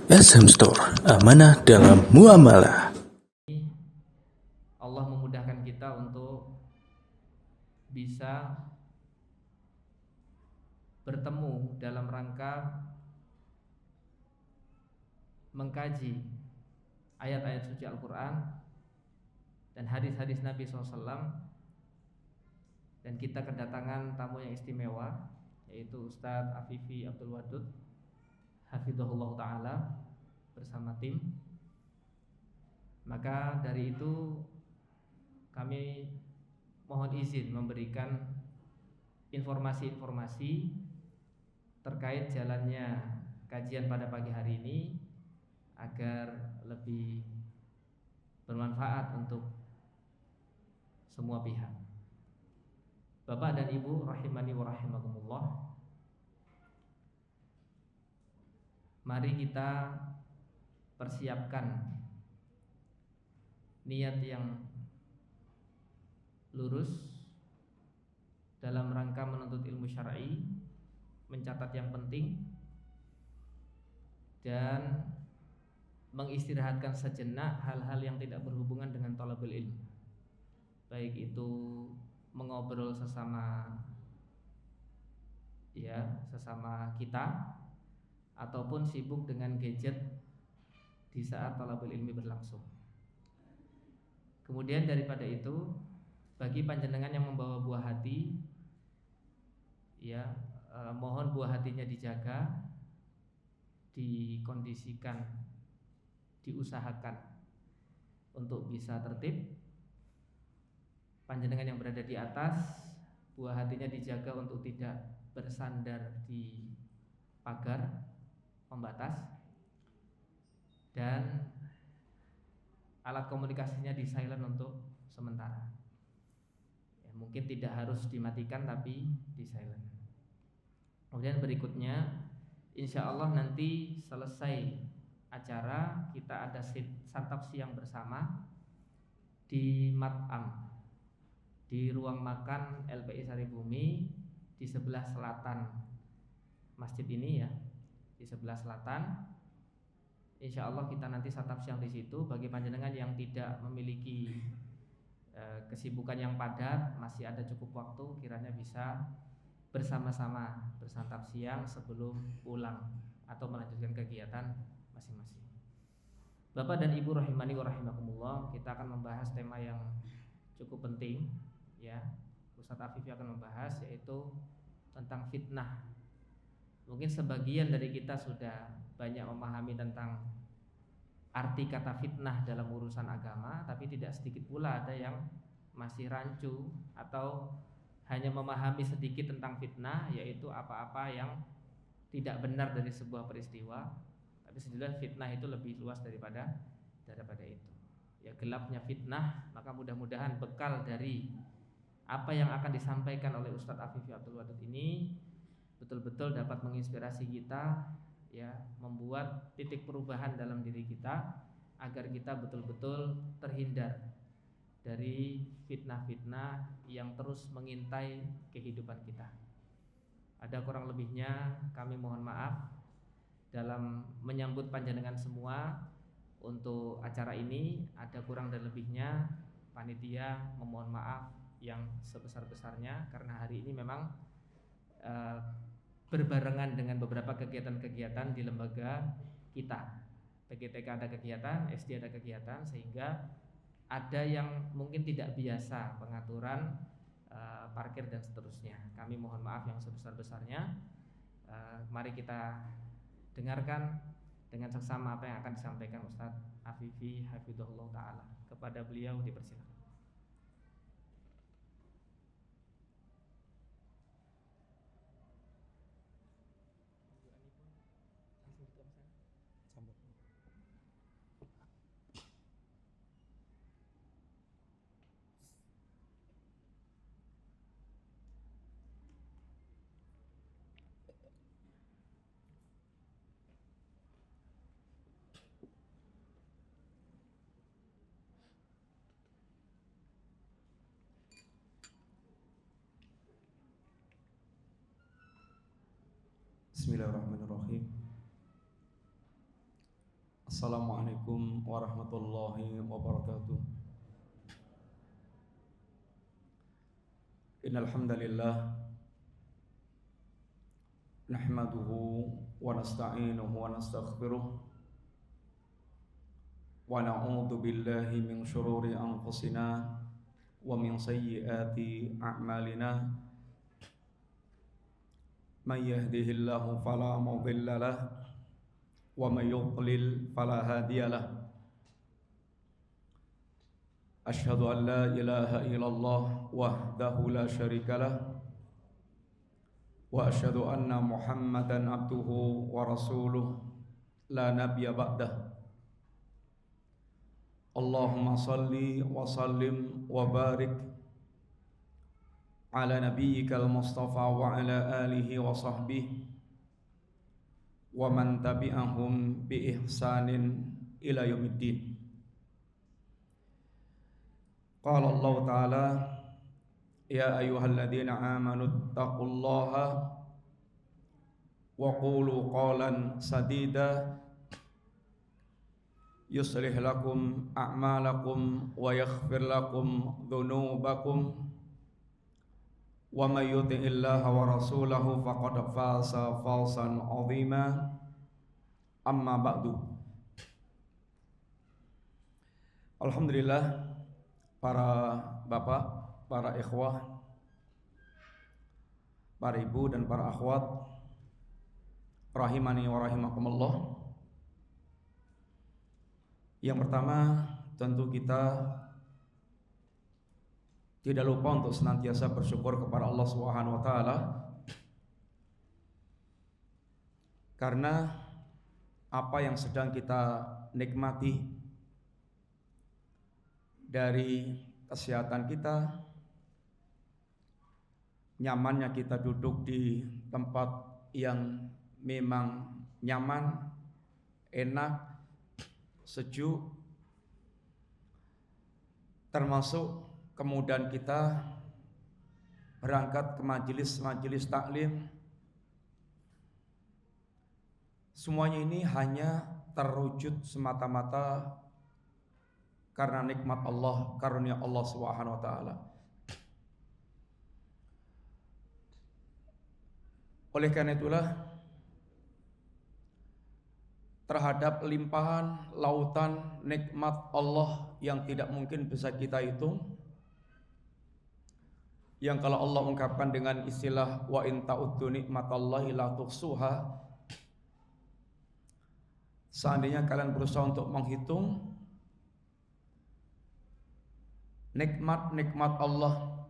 SM Store, amanah dalam muamalah. Allah memudahkan kita untuk bisa bertemu dalam rangka mengkaji ayat-ayat suci Al-Quran dan hadis-hadis Nabi SAW. Dan kita kedatangan tamu yang istimewa, yaitu Ustadz Afifi Abdul Wadud Hafidhahullah Ta'ala bersama tim. Maka dari itu kami mohon izin memberikan informasi-informasi terkait jalannya kajian pada pagi hari ini agar lebih bermanfaat untuk semua pihak. Bapak dan Ibu rahimani wa rahimakumullah, mari kita persiapkan niat yang lurus dalam rangka menuntut ilmu syar'i, mencatat yang penting, dan mengistirahatkan sejenak hal-hal yang tidak berhubungan dengan thalabul ilm, baik itu mengobrol sesama kita ataupun sibuk dengan gadget di saat thalabul ilmi berlangsung. Kemudian daripada itu, bagi panjenengan yang membawa buah hati, mohon buah hatinya dijaga, dikondisikan, diusahakan untuk bisa tertib. Panjenengan yang berada di atas, buah hatinya dijaga untuk tidak bersandar di pagar pembatas, dan alat komunikasinya di silent untuk sementara. Mungkin tidak harus dimatikan, tapi di silent. Kemudian berikutnya, insya Allah nanti selesai acara kita ada santap siang bersama di Mat'am, di ruang makan LPI Saribumi, di sebelah selatan masjid ini ya, di sebelah selatan. Insya Allah kita nanti santap siang di situ. Bagi panjenengan yang tidak memiliki kesibukan yang padat, masih ada cukup waktu, kiranya bisa bersama-sama bersantap siang sebelum pulang atau melanjutkan kegiatan masing-masing. Bapak dan Ibu rahimani wa rahimakumullah, kita akan membahas tema yang cukup penting ya. Ustadz Afifi akan membahas, yaitu tentang fitnah. Mungkin sebagian dari kita sudah banyak memahami tentang arti kata fitnah dalam urusan agama, tapi tidak sedikit pula ada yang masih rancu atau hanya memahami sedikit tentang fitnah, yaitu apa-apa yang tidak benar dari sebuah peristiwa. Tapi sejujurnya fitnah itu lebih luas daripada itu. Ya, gelapnya fitnah, maka mudah-mudahan bekal dari apa yang akan disampaikan oleh Ustadz Afifi Abdul Wadud ini betul-betul dapat menginspirasi kita, ya, membuat titik perubahan dalam diri kita agar kita betul-betul terhindar dari fitnah-fitnah yang terus mengintai kehidupan kita. Ada kurang lebihnya kami mohon maaf dalam menyambut panjenengan semua untuk acara ini. Ada kurang dan lebihnya, panitia memohon maaf yang sebesar-besarnya, karena hari ini memang berbarengan dengan beberapa kegiatan-kegiatan di lembaga kita. PGTK ada kegiatan, SD ada kegiatan, sehingga ada yang mungkin tidak biasa pengaturan parkir dan seterusnya. Kami mohon maaf yang sebesar-besarnya. Mari kita dengarkan dengan seksama apa yang akan disampaikan Ustadz Afifi Hafidhahullah Ta'ala. Kepada beliau dipersilakan. Bismillahirrahmanirrahim. Assalamualaikum warahmatullahi wabarakatuh. Innal hamdalillah nahmaduhu wa nasta'inuhu wa nastaghfiruh wa na'udzu billahi min shururi anfusina wa min sayyiati a'malina. May yahdihillahu fala mudilla lahu wa may yudlil fala hadiya lahu. Asyhadu an la ilaha illallah wahdahu la syarika lahu wa asyhadu anna Muhammadan abduhu wa rasuluh la nabiyya ba'dah. Allahumma salli wa sallim wa barik ala nabiyyikal mustafa wa ala alihi wa sahbihi wa man tabi'ahum bi ihsanin ila yaumiddin. Qala Allah Ta'ala ya ayyuhalladzina amanu taqullaha wa qulu qawlan sadida yuslih lakum a'malakum wa yaghfir lakum dhunubakum wa may yuti'illaha wa rasulahu faqad faza fawzan 'azima. Amma ba'du. Alhamdulillah, para bapak, para ikhwah, para ibu dan para akhwat rahimani wa rahimakumullah. Yang pertama, tentu kita tidak lupa untuk senantiasa bersyukur kepada Allah Subhanahu wa taala, karena apa yang sedang kita nikmati dari kesehatan kita, nyamannya kita duduk di tempat yang memang nyaman, enak, sejuk, termasuk kemudian kita berangkat ke majelis-majelis taklim. Semuanya ini hanya terwujud semata-mata karena nikmat Allah, karunia Allah Subhanahu wa taala. Oleh karena itulah, terhadap limpahan lautan nikmat Allah yang tidak mungkin bisa kita hitung, yang kalau Allah ungkapkan dengan istilah wa in ta'uddu nikmatallahi la tuhsuha, seandainya kalian berusaha untuk menghitung nikmat-nikmat Allah,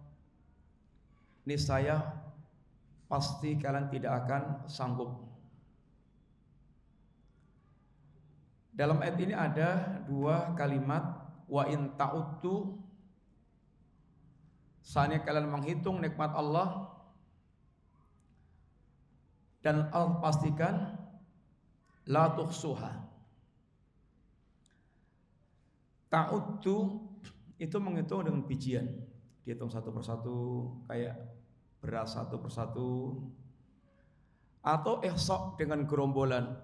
niscaya pasti kalian tidak akan sanggup. Dalam ayat ini ada dua kalimat, wa in ta'uddu, seandainya kalian menghitung nikmat Allah, dan Allah pastikan la tuhsuha. Ta'uddu itu menghitung dengan bijian, dihitung satu persatu kayak beras satu persatu, atau ihsa dengan gerombolan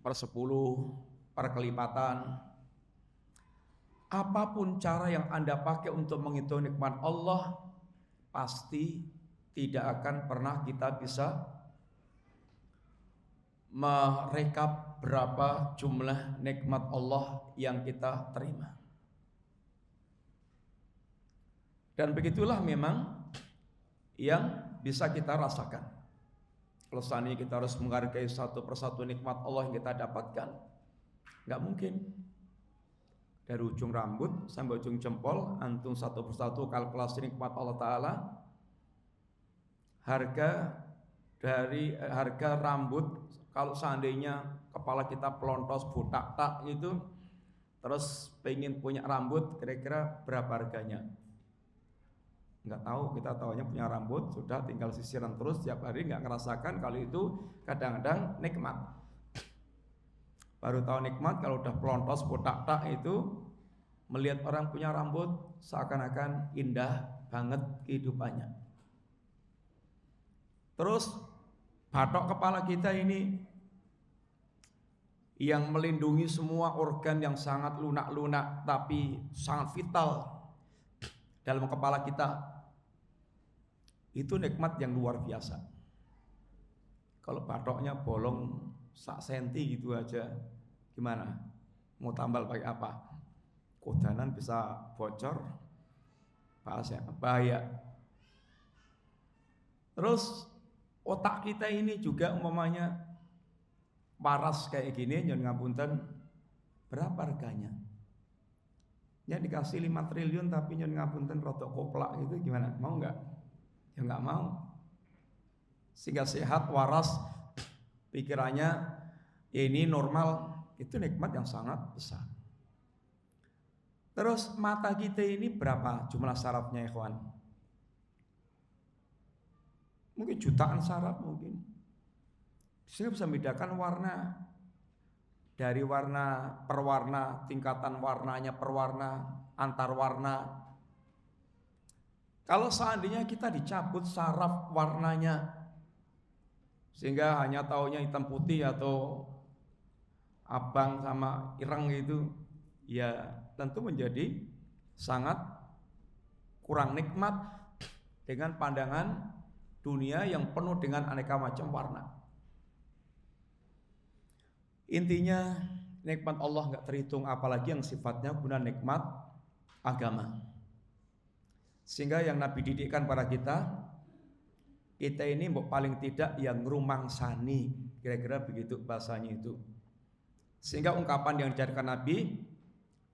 per 10, per kelipatan. Apapun cara yang Anda pakai untuk menghitung nikmat Allah, pasti tidak akan pernah kita bisa merekap berapa jumlah nikmat Allah yang kita terima. Dan begitulah memang yang bisa kita rasakan. Kalau seandainya kita harus menghargai satu persatu nikmat Allah yang kita dapatkan, nggak mungkin. Dari ujung rambut sampai ujung jempol, antum satu persatu kalkulasi nikmat Allah Ta'ala. Harga rambut, kalau seandainya kepala kita pelontos botak tak itu, terus pengen punya rambut, kira-kira berapa harganya? Nggak tahu, kita tahunya punya rambut, sudah tinggal sisiran terus tiap hari, nggak ngerasakan kalau itu kadang-kadang nikmat. Baru tahu nikmat kalau udah pelontos botak tak itu, melihat orang punya rambut seakan-akan indah banget kehidupannya. Terus batok kepala kita ini yang melindungi semua organ yang sangat lunak-lunak tapi sangat vital dalam kepala kita. Itu nikmat yang luar biasa. Kalau bathoknya bolong sak senti gitu aja, gimana? Mau tambal pakai apa? Kodanan bisa bocor, bahaya. Terus otak kita ini juga umpamanya paras kayak gini, nyun ngapunten, berapa harganya? Ya dikasih 5 triliun tapi nyun ngapunten rotok koplak gitu, gimana? Mau nggak? Ya nggak mau. Sehingga sehat, waras, pikirannya ini normal, itu nikmat yang sangat besar. Terus mata kita ini berapa jumlah sarafnya, ikhwan? Mungkin jutaan saraf mungkin. Sehingga bisa membedakan warna dari warna per warna, tingkatan warnanya per warna, antar warna. Kalau seandainya kita dicabut saraf warnanya sehingga hanya taunya hitam putih atau abang sama ireng gitu, ya tentu menjadi sangat kurang nikmat dengan pandangan dunia yang penuh dengan aneka macam warna. Intinya nikmat Allah nggak terhitung, apalagi yang sifatnya guna nikmat agama. Sehingga yang Nabi didikkan pada kita ini paling tidak yang ngrumangsani, kira-kira begitu bahasanya itu. Sehingga ungkapan yang diajarkan Nabi,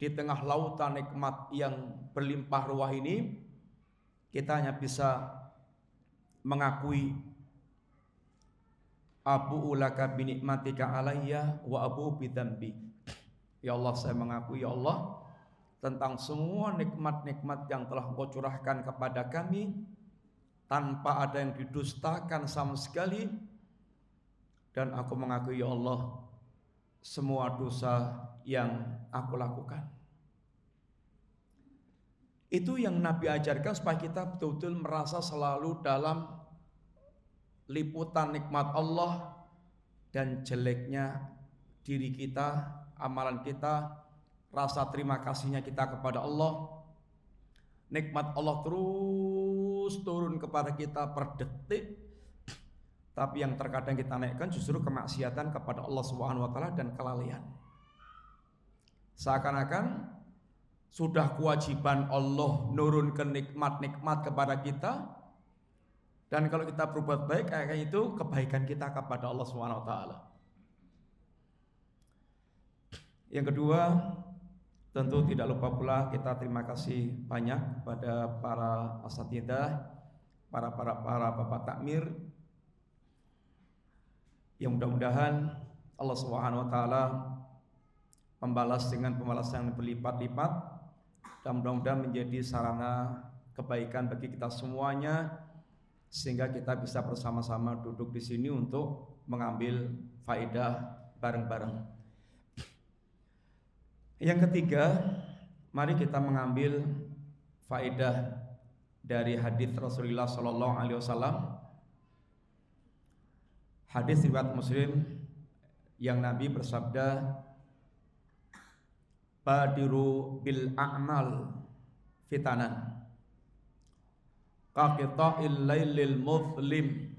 di tengah lautan nikmat yang berlimpah ruah ini, kita hanya bisa mengakui abu ulaka binikmatika alayya wa abu bidambi. Ya Allah, saya mengakui ya Allah tentang semua nikmat-nikmat yang telah Engkau curahkan kepada kami tanpa ada yang didustakan sama sekali, dan aku mengakui ya Allah semua dosa yang aku lakukan. Itu yang Nabi ajarkan supaya kita betul-betul merasa selalu dalam liputan nikmat Allah dan jeleknya diri kita, amalan kita, rasa terima kasihnya kita kepada Allah. Nikmat Allah terus turun kepada kita per detik, tapi yang terkadang kita naikkan justru kemaksiatan kepada Allah Subhanahu wa taala dan kelalaian. Seakan-akan sudah kewajiban Allah nurunkan nikmat-nikmat kepada kita, dan kalau kita berbuat baik kayak itu kebaikan kita kepada Allah Subhanahu wa taala. Yang kedua, tentu tidak lupa pula kita terima kasih banyak kepada para asatidzah, para bapak takmir, yang mudah-mudahan Allah Subhanahu wa taala membalas dengan pembalasan yang berlipat-lipat, dan mudah-mudahan menjadi sarana kebaikan bagi kita semuanya, sehingga kita bisa bersama-sama duduk di sini untuk mengambil faedah bareng-bareng. Yang ketiga, mari kita mengambil faedah dari hadis Rasulullah sallallahu alaihi wasallam. Hadis riwayat Muslim yang Nabi bersabda, "Badiru bil a'mal fitanan qaqita'il lailil muzlim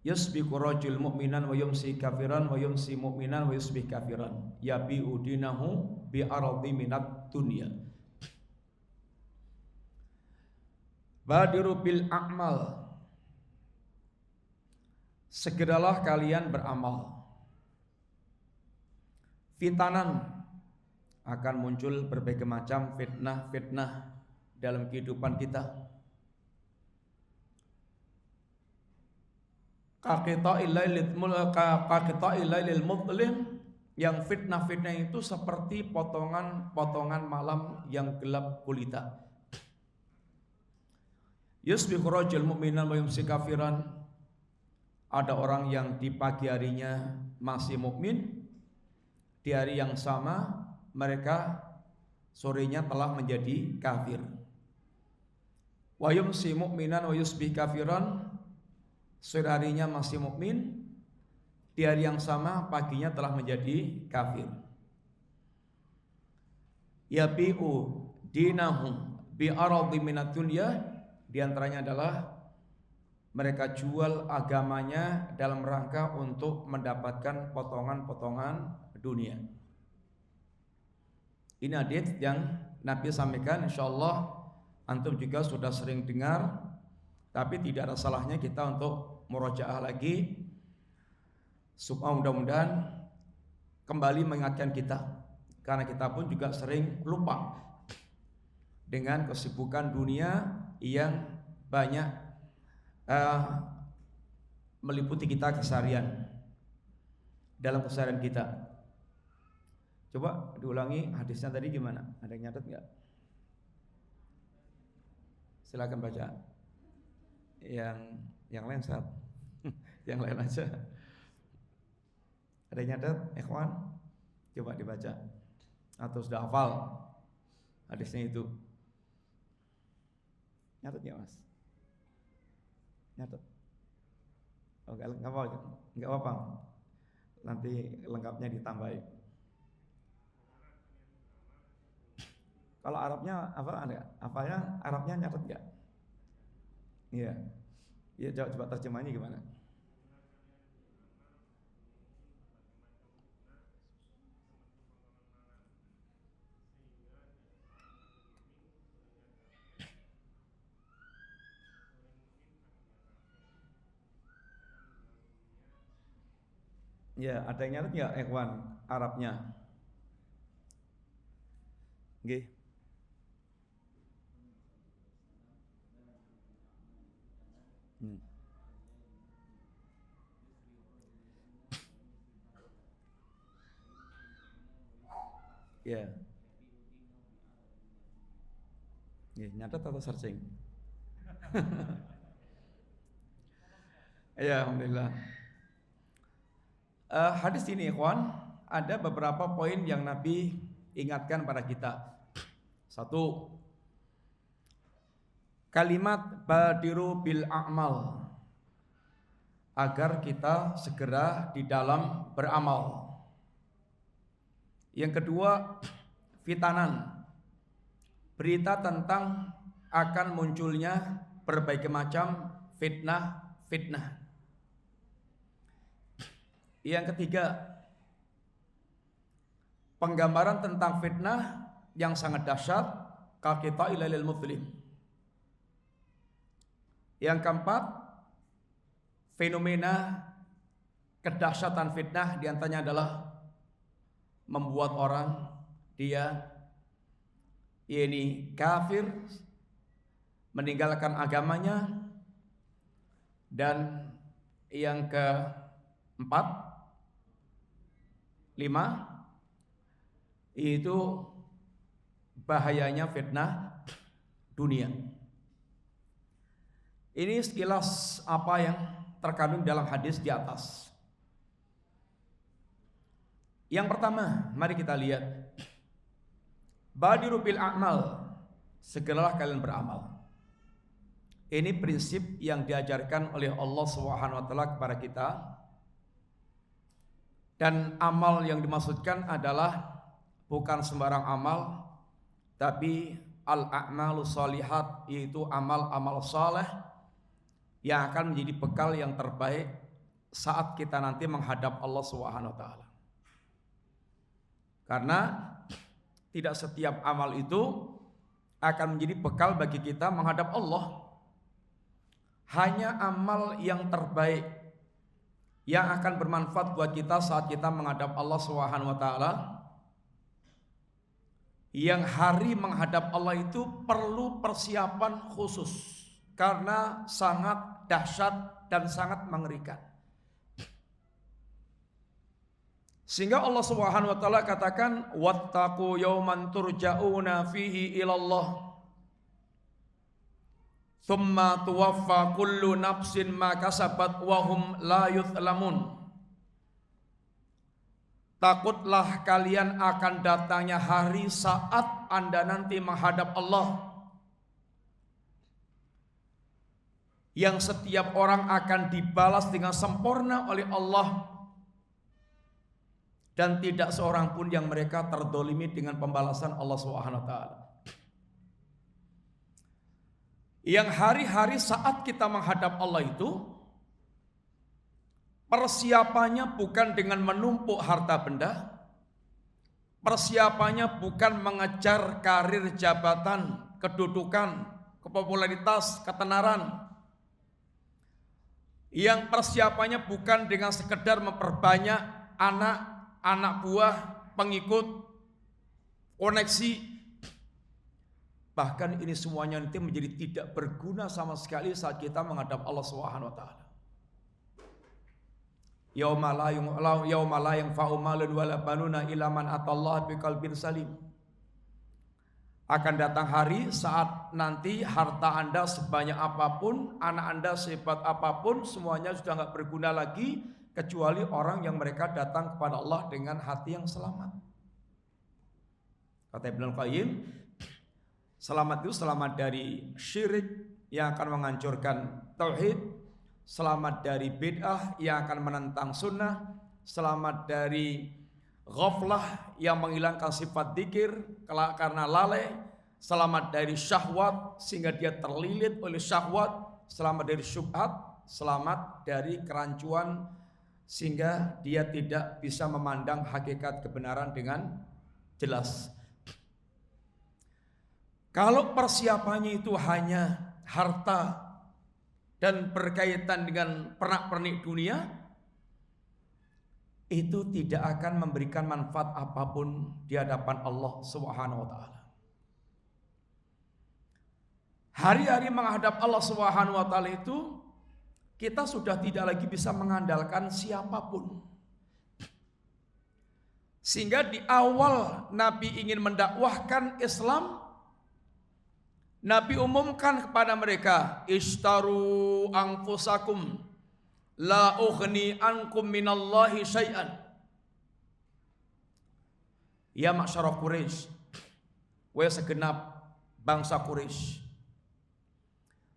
yusbiqu rajul mu'minan wa yumsi kafiran wa yumsi mu'minan wa yusbih kafiran yabi'u dinahu bi aradi minat dunya." Badiru bil a'mal, segeralah kalian beramal. Fitanan, akan muncul berbagai macam fitnah-fitnah dalam kehidupan kita. Qaqita'il lailil muzlim, yang fitnah-fitnah itu seperti potongan-potongan malam yang gelap gulita. Yusbiqu rajul mu'minan wa yumsi kafiran, ada orang yang di pagi harinya masih mukmin, di hari yang sama mereka sorenya telah menjadi kafir. Wa yumsi mu'minan wa yusbih kafiran, sore harinya masih mukmin, di hari yang sama paginya telah menjadi kafir. Yabi'u dinahum bi aradi minad dunya, di antaranya adalah mereka jual agamanya dalam rangka untuk mendapatkan potongan-potongan dunia. Ini hadits yang Nabi sampaikan, insyaallah antum juga sudah sering dengar, tapi tidak ada salahnya kita untuk murojaah lagi supaya mudah-mudahan kembali mengingatkan kita, karena kita pun juga sering lupa dengan kesibukan dunia yang banyak meliputi kita keseharian, dalam keseharian kita. Coba diulangi hadisnya tadi gimana? Ada yang nyatet nggak? Silakan baca. Yang lain saat yang lain aja. Ada yang nyatet, ikhwan? Coba dibaca. Atau sudah hafal hadisnya itu? Nyatet nggak mas? Nyatet. Oh, enggak apa-apa. Nanti lengkapnya ditambahin. Kalau Arabnya apa ada? Apanya Arabnya nyatet enggak? Iya. Iya, coba terjemahnya gimana? Ya, ada yang nyatet nggak, ikhwan, Arabnya? Nggih. Ya. Nyatet atau searching? Ya, alhamdulillah. Hadis ini, ikhwan, ada beberapa poin yang Nabi ingatkan pada kita. Satu, kalimat badiru bil a'mal, agar kita segera di dalam beramal. Yang kedua, fitanan, berita tentang akan munculnya berbagai macam fitnah. Yang ketiga, penggambaran tentang fitnah yang sangat dahsyat, kaqita ilail muslim. Yang keempat, fenomena kedahsyatan fitnah diantaranya adalah membuat orang dia ini kafir, meninggalkan agamanya. Dan yang keempat, 5, itu bahayanya fitnah dunia. Ini sekilas apa yang terkandung dalam hadis di atas. Yang pertama, mari kita lihat. Badiru bil a'mal, segeralah kalian beramal. Ini prinsip yang diajarkan oleh Allah Subhanahu wa taala kepada kita. Dan amal yang dimaksudkan adalah bukan sembarang amal, tapi al-a'malu shalihat, yaitu amal-amal saleh yang akan menjadi bekal yang terbaik saat kita nanti menghadap Allah Subhanahu wa taala. Karena tidak setiap amal itu akan menjadi bekal bagi kita menghadap Allah. Hanya amal yang terbaik yang akan bermanfaat buat kita saat kita menghadap Allah Subhanahu wa taala. Yang hari menghadap Allah itu perlu persiapan khusus karena sangat dahsyat dan sangat mengerikan. Sehingga Allah Subhanahu wa taala katakan, wattaqu yawman turja'una fihi ilallah thumma tuwaffa kullu nafsin ma kasabat wa hum la yuzlamun. Takutlah kalian akan datangnya hari saat Anda nanti menghadap Allah, yang setiap orang akan dibalas dengan sempurna oleh Allah dan tidak seorang pun yang mereka terdolimi dengan pembalasan Allah Subhanahu wa taala. Yang hari-hari saat kita menghadap Allah itu persiapannya bukan dengan menumpuk harta benda, persiapannya bukan mengejar karir, jabatan, kedudukan, kepopularitas, ketenaran. Yang persiapannya bukan dengan sekedar memperbanyak anak buah, pengikut, koneksi. Bahkan ini semuanya nanti menjadi tidak berguna sama sekali saat kita menghadap Allah Subhanahu wa taala. Yauma la yanfa'u malun wala banuna illa man atallaha biqalbin salim. Akan datang hari saat nanti harta Anda sebanyak apapun, anak Anda sehebat apapun, semuanya sudah enggak berguna lagi kecuali orang yang mereka datang kepada Allah dengan hati yang selamat. Kata Ibnu Qayyim, selamat itu selamat dari syirik yang akan menghancurkan tauhid, selamat dari bid'ah yang akan menentang sunnah, selamat dari ghaflah yang menghilangkan sifat dzikir karena lalai, selamat dari syahwat sehingga dia terlilit oleh syahwat, selamat dari syubhat, selamat dari kerancuan sehingga dia tidak bisa memandang hakikat kebenaran dengan jelas. Kalau persiapannya itu hanya harta dan berkaitan dengan pernak-pernik dunia, itu tidak akan memberikan manfaat apapun di hadapan Allah Subhanahu wa taala. Hari-hari menghadap Allah Subhanahu wa taala itu kita sudah tidak lagi bisa mengandalkan siapapun. Sehingga di awal Nabi ingin mendakwahkan Islam, Nabi umumkan kepada mereka, "Ishtaru anfusakum la ughni ankum minallahi syai'an." Ya masyarakat Quraisy, wahai segenap bangsa Quraisy,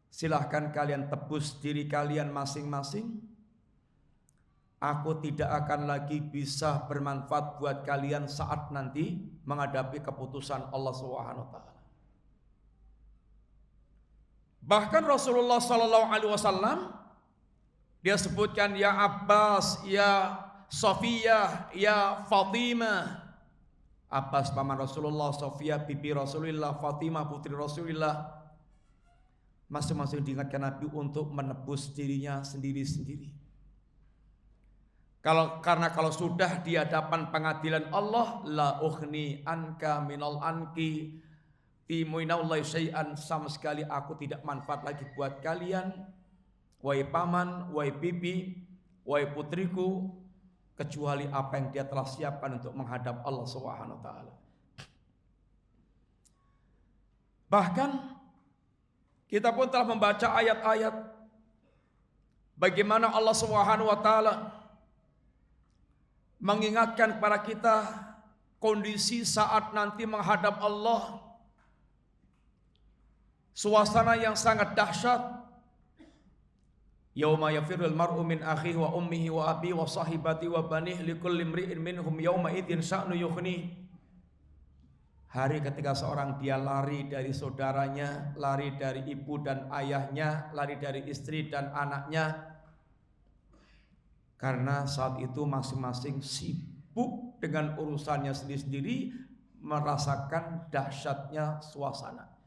silahkan kalian tebus diri kalian masing-masing. Aku tidak akan lagi bisa bermanfaat buat kalian saat nanti menghadapi keputusan Allah Subhanahu wa taala. Bahkan Rasulullah sallallahu alaihi wasallam dia sebutkan, ya Abbas, ya Sofiyah, ya Fatimah. Abbas paman Rasulullah, Sofiyah bibi Rasulullah, Fatimah putri Rasulullah. Masing-masing diingatkan Nabi untuk menebus dirinya sendiri-sendiri. Karena kalau sudah di hadapan pengadilan Allah, la ughni anka minal anki fi muinallahi syai'an, sama sekali aku tidak manfaat lagi buat kalian, wahai paman, wahai bibi, wahai putriku, kecuali apa yang dia telah siapkan untuk menghadap Allah Subhanahu wa taala. Bahkan kita pun telah membaca ayat-ayat bagaimana Allah Subhanahu wa taala mengingatkan kepada kita kondisi saat nanti menghadap Allah, suasana yang sangat dahsyat. Yauma yafirul mar'u min akhihi wa ummihi wa abihi wa sahibati wa banihi likulli imri'in minhum yauma idzin sya'nu yughni. Hari ketika seorang dia lari dari saudaranya, lari dari ibu dan ayahnya, lari dari istri dan anaknya. Karena saat itu masing-masing sibuk dengan urusannya sendiri-sendiri, merasakan dahsyatnya suasana.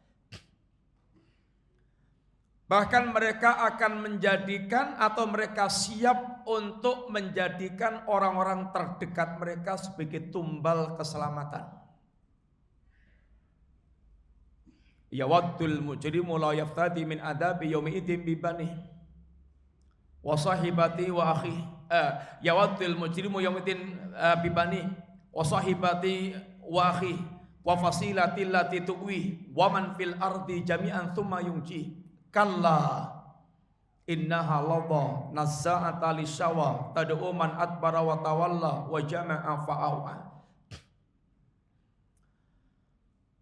Bahkan mereka akan menjadikan atau mereka siap untuk menjadikan orang-orang terdekat mereka sebagai tumbal keselamatan. Yawaddul mujrimu la yaftadi min adabi yaumi idzin bi banihi wa sahibati wa akhi. Yawaddul mujrimu yaumi idzin bi banihi wa sahibati wa akhi wa fasilati allati tuwi wa man fil ardi jami'an thumma yunji. Kalla innaha ladha nazza'ata lishawa tad'u man adbara wa tawalla wa jama'a fa'awa.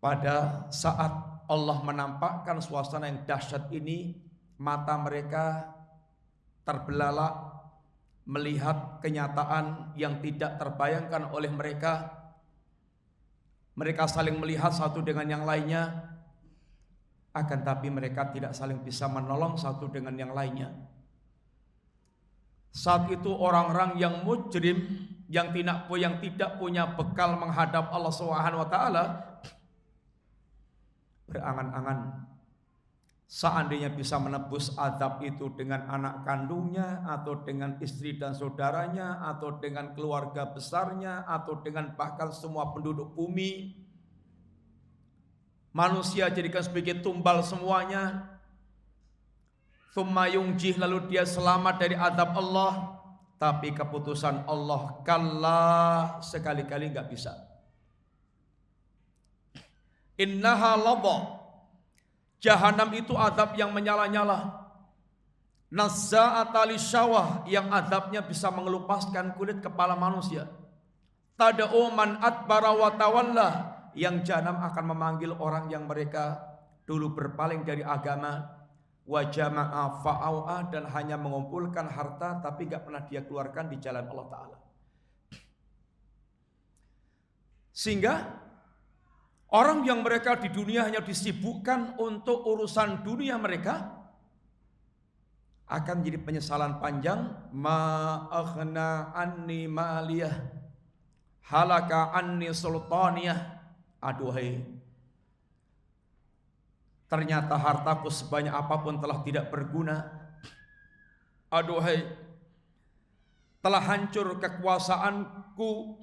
Pada saat Allah menampakkan suasana yang dahsyat ini, mata mereka terbelalak, melihat kenyataan yang tidak terbayangkan oleh mereka. Mereka saling melihat satu dengan yang lainnya, akan tapi mereka tidak saling bisa menolong satu dengan yang lainnya. Saat itu orang-orang yang mujrim, yang tidak punya bekal menghadap Allah Subhanahu wa taala, berangan-angan seandainya bisa menebus azab itu dengan anak kandungnya, atau dengan istri dan saudaranya, atau dengan keluarga besarnya, atau dengan bahkan semua penduduk bumi, manusia jadikan sebagai tumbal semuanya, tsumma yunjih, lalu dia selamat dari azab Allah. Tapi keputusan Allah, kalla, sekali-kali enggak bisa. Innaha ladha, Jahanam itu azab yang menyala-nyala. Nazza'ata lisyawah, yang azabnya bisa mengelupaskan kulit kepala manusia. Tad'u man adbara wa tawalla, yang jahanam akan memanggil orang yang mereka dulu berpaling dari agama. Wa jama'a fa'au'a, dan hanya mengumpulkan harta tapi enggak pernah dia keluarkan di jalan Allah Ta'ala. Sehingga orang yang mereka di dunia hanya disibukkan untuk urusan dunia mereka akan jadi penyesalan panjang. Ma aghna anni maliyah, halaka anni sultaniyah. Aduhai, ternyata hartaku sebanyak apapun telah tidak berguna. Aduhai, telah hancur kekuasaanku.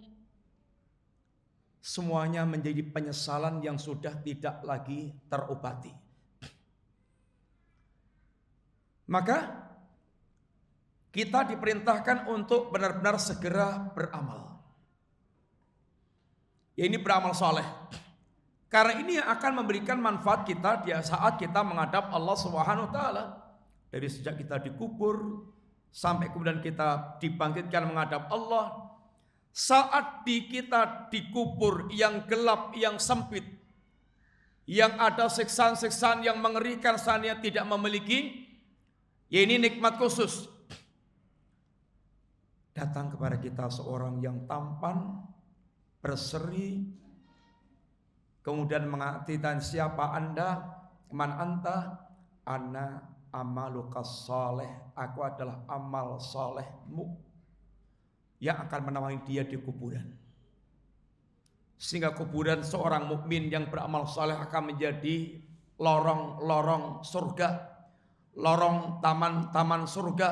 Semuanya menjadi penyesalan yang sudah tidak lagi terobati. Maka kita diperintahkan untuk benar-benar segera beramal. Ya, ini beramal soleh. Karena ini yang akan memberikan manfaat kita di saat kita menghadap Allah Subhanahu wa taala. Dari sejak kita dikubur sampai kemudian kita dibangkitkan menghadap Allah. Saat kita dikubur yang gelap, yang sempit, yang ada siksaan-siksaan yang mengerikan, seandainya tidak memiliki, ya ini nikmat khusus. Datang kepada kita seorang yang tampan, berseri, kemudian mengatakan, siapa Anda? Man anta? Ana amalukas saleh, aku adalah amal salehmu yang akan menemani dia di kuburan. Sehingga kuburan seorang mukmin yang beramal saleh akan menjadi lorong-lorong surga, lorong taman-taman surga,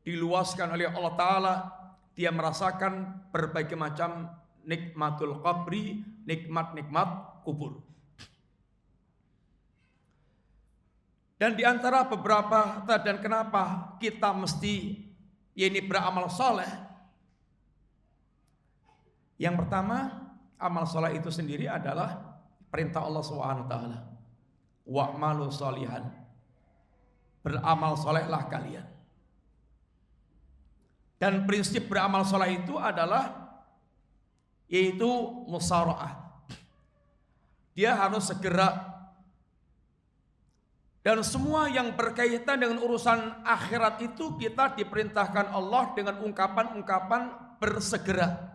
diluaskan oleh Allah Ta'ala. Dia merasakan berbagai macam nikmatul qabri, nikmat-nikmat kubur. Dan di antara beberapa, dan kenapa kita mesti ini beramal saleh. Yang pertama, amal saleh itu sendiri adalah perintah Allah Subhanahu wa taala. Wa'malu sholihan, beramal salehlah kalian. Dan prinsip beramal saleh itu adalah yaitu musara'ah. Dia harus segera. Dan semua yang berkaitan dengan urusan akhirat itu kita diperintahkan Allah dengan ungkapan-ungkapan bersegera.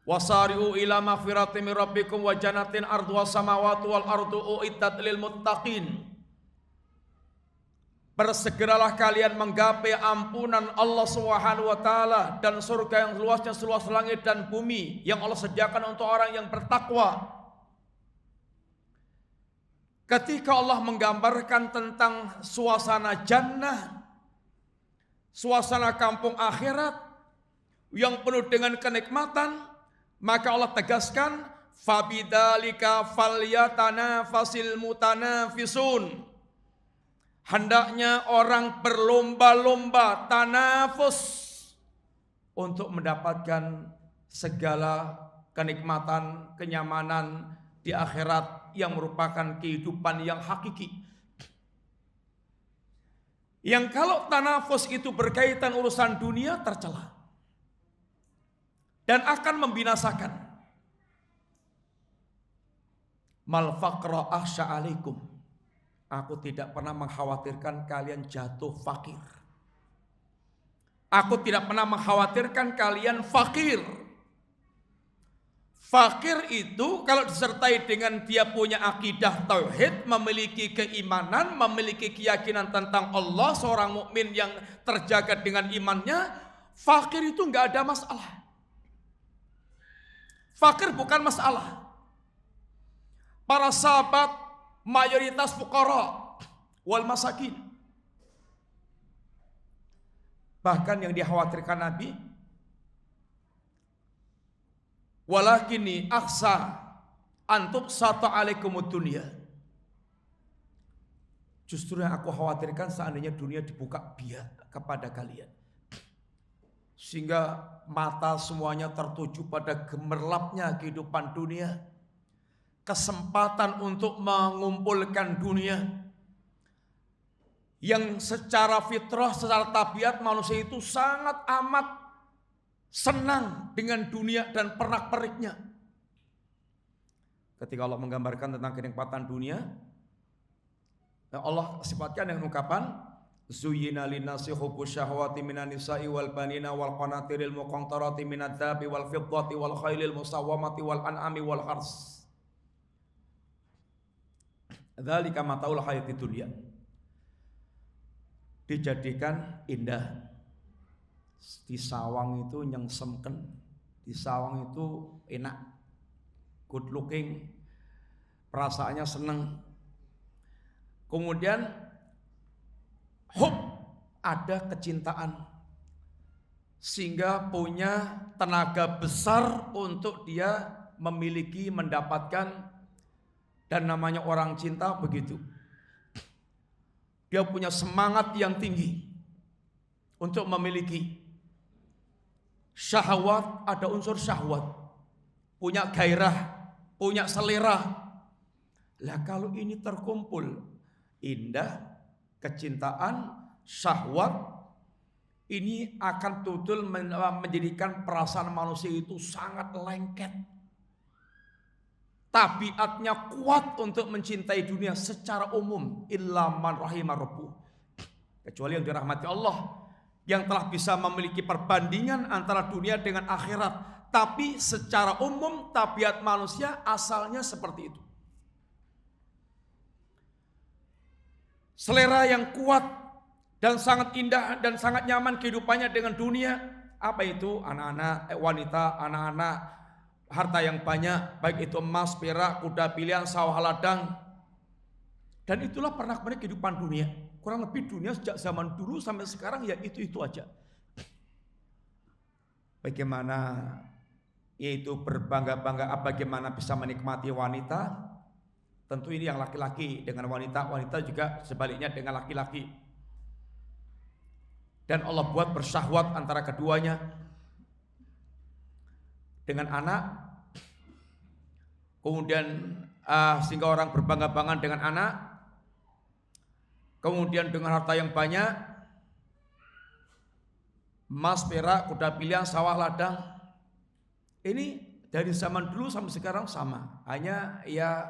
Wasari'u ila maghfiratin min rabbikum wa jannatin arduha samawati wal ardu uiddat lil muttaqin. Bersegeralah kalian menggapai ampunan Allah Subhanahu wa taala dan surga yang luasnya seluas langit dan bumi yang Allah sediakan untuk orang yang bertakwa. Ketika Allah menggambarkan tentang suasana jannah, suasana kampung akhirat yang penuh dengan kenikmatan, maka Allah tegaskan, fabidzalika falyatanafasil mutanafisun. Hendaknya orang berlomba-lomba, tanafus, untuk mendapatkan segala kenikmatan, kenyamanan di akhirat yang merupakan kehidupan yang hakiki. Yang kalau tanafus itu berkaitan urusan dunia tercela dan akan membinasakan. Mal faqra akhsha alaikum. Aku tidak pernah mengkhawatirkan kalian jatuh fakir. Aku tidak pernah mengkhawatirkan kalian fakir. Fakir itu kalau disertai dengan dia punya akidah tauhid, memiliki keimanan, memiliki keyakinan tentang Allah, seorang mukmin yang terjaga dengan imannya, fakir itu nggak ada masalah. Fakir bukan masalah. Para sahabat mayoritas fuqara wal masakin. Bahkan yang dikhawatirkan Nabi, walakini akhsa antub sata alaikumud dunya. Justru yang aku khawatirkan seandainya dunia dibuka biak kepada kalian, sehingga mata semuanya tertuju pada gemerlapnya kehidupan dunia, kesempatan untuk mengumpulkan dunia yang secara fitrah, secara tabiat manusia itu sangat amat senang dengan dunia dan pernak-perniknya. Ketika Allah menggambarkan tentang kenikmatan dunia, Allah sifatkan dengan ungkapan zuyyina linnasi hubbus syahwati minan nisa'i wal banina wal qanatiril muqantarati minadz dzahabi wal fiddati wal khailil musawwamati wal an'ami wal hars. Dzalika mataul hayatid dunya. Dijadikan indah. Di sawang itu nyengsemken, di sawang itu enak, good looking, perasaannya seneng. Kemudian hub, ada kecintaan, sehingga punya tenaga besar untuk dia memiliki, mendapatkan, dan namanya orang cinta begitu. Dia punya semangat yang tinggi untuk memiliki. Syahwat, ada unsur syahwat, punya gairah, punya selera. Lah kalau ini terkumpul, indah, kecintaan, syahwat, ini akan betul menjadikan perasaan manusia itu sangat lengket. Tabiatnya kuat untuk mencintai dunia secara umum, illa man rahimah rabbuh, kecuali yang dirahmati Allah, yang telah bisa memiliki perbandingan antara dunia dengan akhirat. Tapi secara umum tabiat manusia asalnya seperti itu. Selera yang kuat dan sangat indah dan sangat nyaman kehidupannya dengan dunia. Apa itu? Anak-anak, wanita, anak-anak, harta yang banyak, baik itu emas, perak, kuda pilihan, sawah ladang. Dan itulah pernak-pernik kehidupan dunia. Kurang lebih dunia sejak zaman dulu sampai sekarang ya itu-itu aja. Bagaimana yaitu berbangga-bangga, bagaimana bisa menikmati wanita. Tentu ini yang laki-laki dengan wanita, wanita juga sebaliknya dengan laki-laki. Dan Allah buat bersyahwat antara keduanya. Dengan anak, kemudian sehingga orang berbangga-bangga dengan anak. Kemudian dengan harta yang banyak, emas, perak, kuda pilihan, sawah ladang. Ini dari zaman dulu sampai sekarang sama. Hanya ya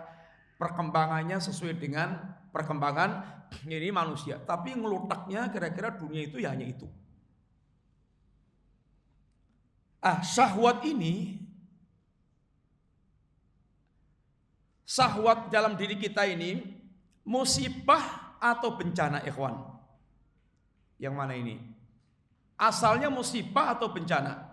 perkembangannya sesuai dengan perkembangan ini manusia. Tapi ngelutaknya kira-kira dunia itu ya hanya itu. Syahwat ini, syahwat dalam diri kita ini musibah atau bencana, ikhwan? Yang mana ini? Asalnya musibah atau bencana?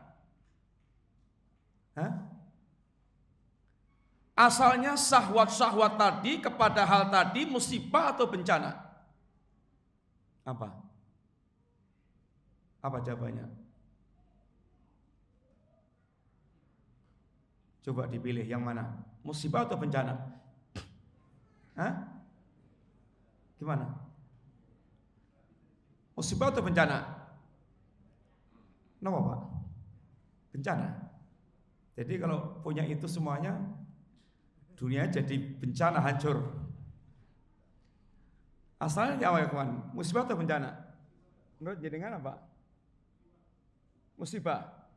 Asalnya syahwat-syahwat tadi kepada hal tadi musibah atau bencana? Apa? Apa jawabannya? Coba dipilih yang mana? Musibah atau bencana? Gimana? Musibah atau bencana? Kenapa Pak? Bencana. Jadi kalau punya itu semuanya, dunia jadi bencana, hancur. Asalnya apa ya kawan? Musibah atau bencana? Menurut jenengan apa? Musibah.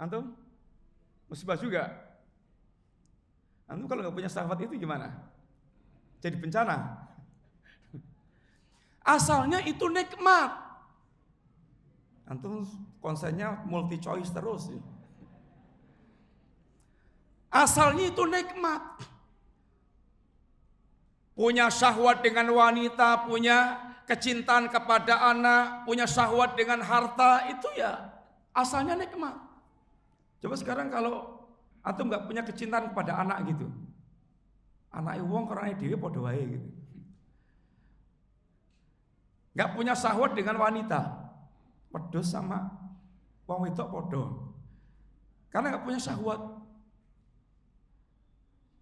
Antum? Musibah juga. Antum kalau nggak punya sahabat itu gimana? Jadi bencana. Asalnya itu nikmat. Antum konsennya multi choice terus. Asalnya itu nikmat. Punya syahwat dengan wanita, punya kecintaan kepada anak, punya syahwat dengan harta, itu ya asalnya nikmat. Coba sekarang kalau antum nggak punya kecintaan kepada anak gitu, anak wong karena dhewe padha wae gitu. Nggak punya syahwat dengan wanita, wedhus sama wong wedok padha. Karena nggak punya syahwat.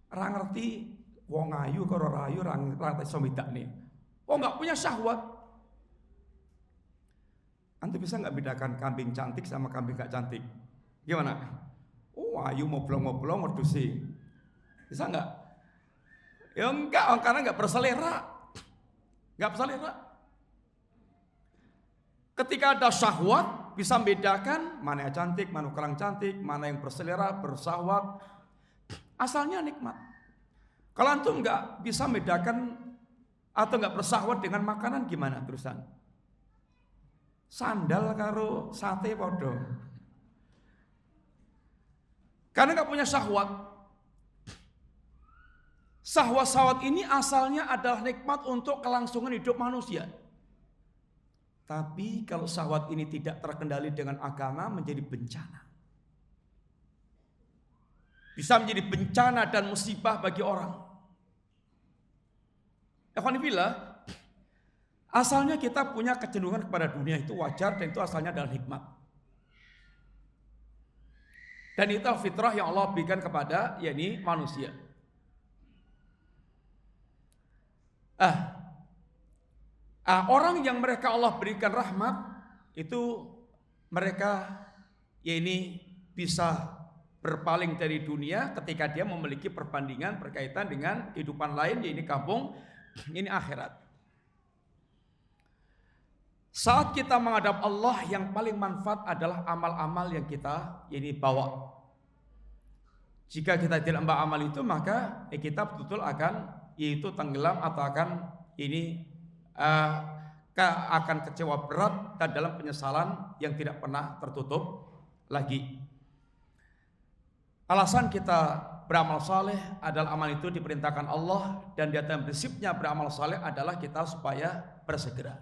Ora ngerti wong ayu karo ora ayu, ora ngerti somedakne. Oh, nggak punya syahwat. Antum bisa nggak bedakan kambing cantik sama kambing nggak cantik? Gimana? Oh, ayu moblong-moblong wedusi. Bisa nggak? Ya enggak, karena nggak berselera. Nggak berselera. Ketika ada syahwat, bisa membedakan mana yang cantik, mana kurang cantik, mana yang berselera, bersyahwat. Asalnya nikmat. Kalau antum nggak bisa membedakan atau nggak bersyahwat dengan makanan, gimana terusan? Sandal karo sate podo. Karena nggak punya syahwat. Syahwat ini asalnya adalah nikmat untuk kelangsungan hidup manusia. Tapi kalau syahwat ini tidak terkendali dengan agama, menjadi bencana. Bisa menjadi bencana dan musibah bagi orang. Alhamdulillah, asalnya kita punya kecenderungan kepada dunia itu wajar dan itu asalnya adalah hikmat. Dan itu fitrah yang Allah berikan kepada yakni manusia. Orang yang mereka Allah berikan rahmat itu mereka yakni bisa berpaling dari dunia ketika dia memiliki perbandingan berkaitan dengan kehidupan lain, yakni kampung ini akhirat. Saat kita menghadap Allah, yang paling manfaat adalah amal-amal yang kita ini bawa. Jika kita tidak membawa amal itu, maka kita betul-betul akan yaitu tenggelam atau akan ini akan kecewa berat dan dalam penyesalan yang tidak pernah tertutup lagi. Alasan kita beramal saleh adalah amal itu diperintahkan Allah, dan di atas prinsipnya beramal saleh adalah kita supaya bersegera.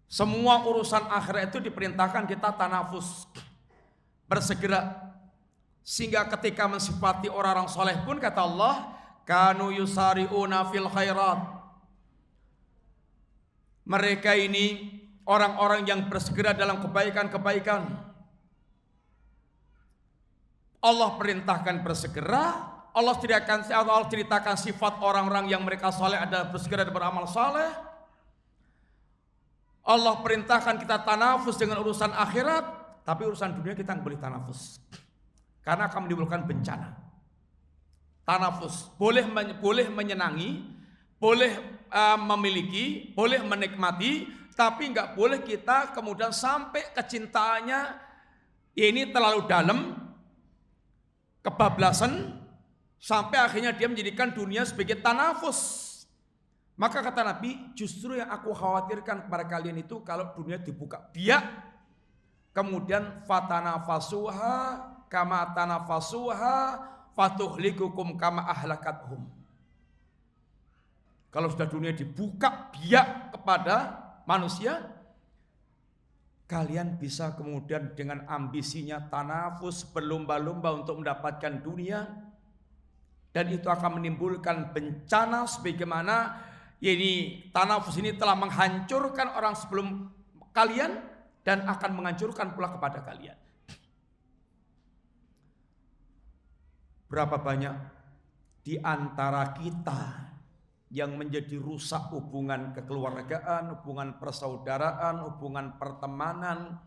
Semua urusan akhirat itu diperintahkan kita tanafus, bersegera, sehingga ketika mensifati orang-orang saleh pun kata Allah, kanu yusari'una fil khairat. Mereka ini orang-orang yang bersegera dalam kebaikan-kebaikan. Allah perintahkan bersegera. Allah ceritakan sifat orang-orang yang mereka saleh adalah bersegera dan beramal saleh. Allah perintahkan kita tanafus dengan urusan akhirat, tapi urusan dunia kita nggak boleh tanafus, karena akan menimbulkan bencana. Tanafus boleh menyenangi, boleh memiliki, boleh menikmati, tapi nggak boleh kita kemudian sampai kecintaannya ini terlalu dalam, kebablasan, sampai akhirnya dia menjadikan dunia sebagai tanafus. Maka kata Nabi, justru yang aku khawatirkan kepada kalian itu kalau dunia dibuka biak, kemudian fatanafasuha kama tanafasuha fatuhlikukum kama ahlakathum. Kalau sudah dunia dibuka biak kepada manusia, kalian bisa kemudian dengan ambisinya tanafus, berlomba-lomba untuk mendapatkan dunia, dan itu akan menimbulkan bencana sebagaimana ini tanafus ini telah menghancurkan orang sebelum kalian dan akan menghancurkan pula kepada kalian. Berapa banyak di antara kita yang menjadi rusak hubungan kekeluargaan, hubungan persaudaraan, hubungan pertemanan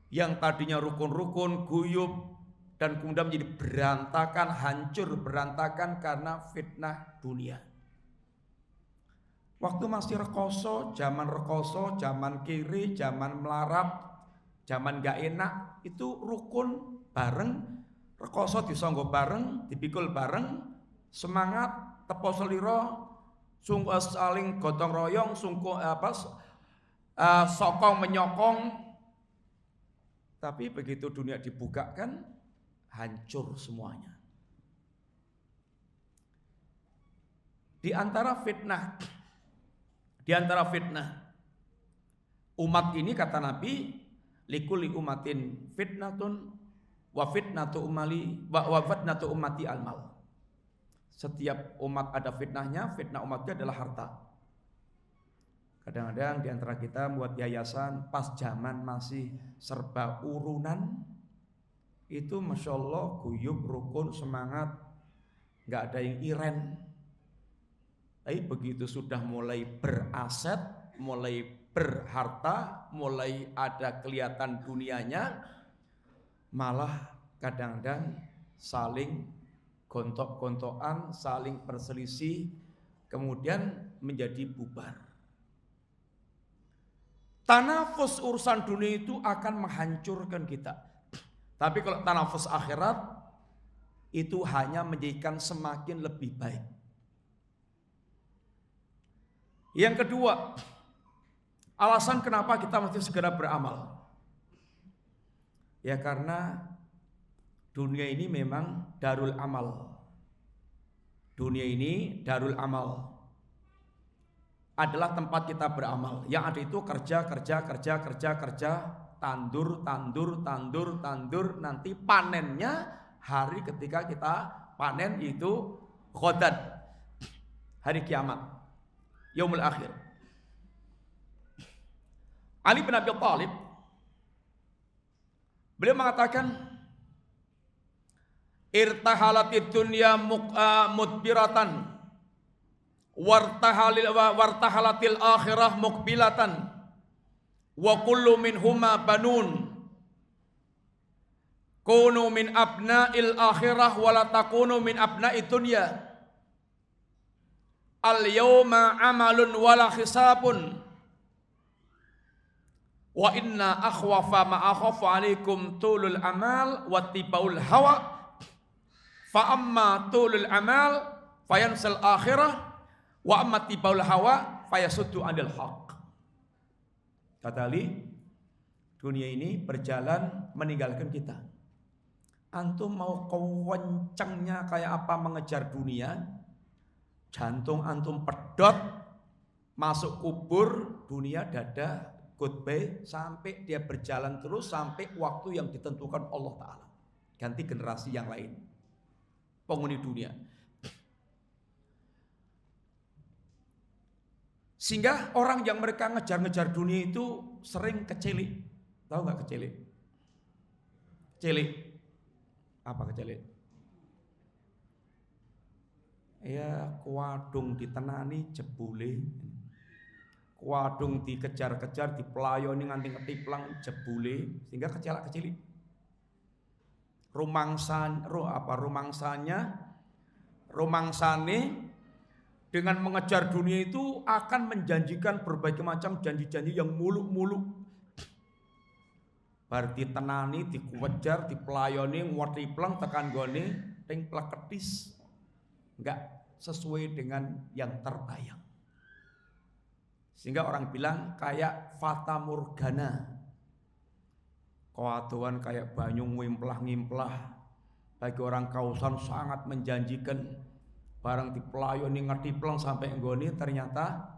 yang tadinya rukun-rukun, guyub, dan kemudian menjadi berantakan, hancur berantakan karena fitnah dunia. Waktu masih rekoso, zaman kiri, zaman melarat, zaman gak enak, itu rukun bareng, rekoso disonggo bareng, dipikul bareng, semangat, tepo seliro, saling gotong royong, sokong menyokong, tapi begitu dunia dibukakan hancur semuanya. Di antara fitnah umat ini kata Nabi, likulli umatin fitnatun wa fitnatu ummati al-mal. Setiap umat ada fitnahnya, fitnah umatnya adalah harta. Kadang-kadang di antara kita buat yayasan pas zaman masih serba urunan, itu Masya Allah guyub, rukun, semangat, nggak ada yang iren. Tapi begitu sudah mulai beraset, mulai berharta, mulai ada kelihatan dunianya, malah kadang-kadang saling gontok-gontokan, saling berselisih, kemudian menjadi bubar. Tanafus urusan dunia itu akan menghancurkan kita. Tapi kalau tanafus akhirat itu hanya menjadikan semakin lebih baik. Yang kedua, alasan kenapa kita mesti segera beramal. Ya karena dunia ini memang darul amal. Dunia ini darul amal. Adalah tempat kita beramal. Yang ada itu kerja, tandur, nanti panennya hari ketika kita panen itu ghadan, hari kiamat, yaumul akhir. Ali bin Abi Thalib beliau mengatakan, irtahalatid dunya mudbiratan wartahalatil akhirah muqbilatan wa kullu minhuma banun kunu min abna'il akhirah wa la takunu min abna'id dunya al yawma amalun wala hisabun wa inna akhwafa ma akhafu alaikum tulul amal wa tibaul hawa fa amma tulul amal fayansal akhirah wa amma tibaul hawa fayasuddu anil haq. Kata Ali, dunia ini berjalan meninggalkan kita. Antum mau kewencengnya kayak apa mengejar dunia, jantung antum pedot, masuk kubur, dunia dada, goodbye, sampai dia berjalan terus sampai waktu yang ditentukan Allah Ta'ala. Ganti generasi yang lain, penghuni dunia. Sehingga orang yang mereka ngejar-ngejar dunia itu sering kecelik. Tahu nggak kecelik? Kecelik. Apa kecelik? Ya kuadung ditenani jebule. Kuadung dikejar-kejar, dipelayoni nganti ketiplang jebule, sehingga kecelak-kecilik. Rumangsane dengan mengejar dunia itu akan menjanjikan berbagai macam janji-janji yang muluk-muluk. Bar ditenani, dikejar, dipelayoni, ngwatiplang tekan gone, ting pleketis. Enggak sesuai dengan yang terbayang. Sehingga orang bilang kayak fata morgana. Kewaduan kayak banyu ngimplah-ngimplah. Bagi orang kausan sangat menjanjikan. Barang dipelayoni ngetiplang sampai nggone ternyata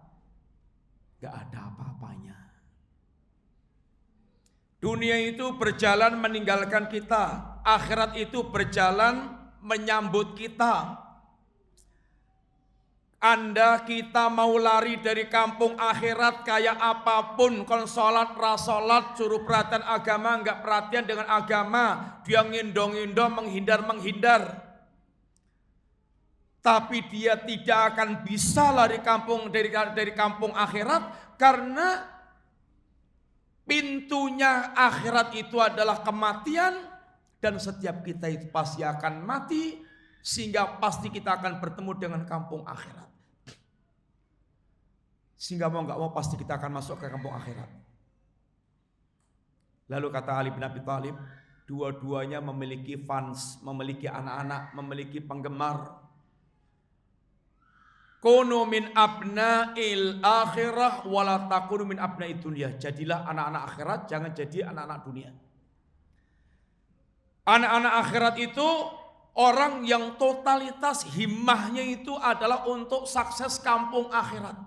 gak ada apa-apanya. Dunia itu berjalan meninggalkan kita. Akhirat itu berjalan menyambut kita. Anda kita mau lari dari kampung akhirat kayak apapun, kon sholat, rasolat, suruh perhatian agama, enggak perhatian dengan agama, dia ngindo-ngindo, menghindar. Tapi dia tidak akan bisa lari dari kampung akhirat karena pintunya akhirat itu adalah kematian dan setiap kita itu pasti akan mati sehingga pasti kita akan bertemu dengan kampung akhirat. Sehingga mau nggak mau pasti kita akan masuk ke kampung akhirat. Lalu kata Ali bin Abi Thalib, dua-duanya memiliki fans, memiliki anak-anak, memiliki penggemar. Kunu min abna'il akhirah wala takunu min abna'id dunya. Jadilah anak-anak akhirat, jangan jadi anak-anak dunia. Anak-anak akhirat itu orang yang totalitas himmahnya itu adalah untuk sukses kampung akhirat.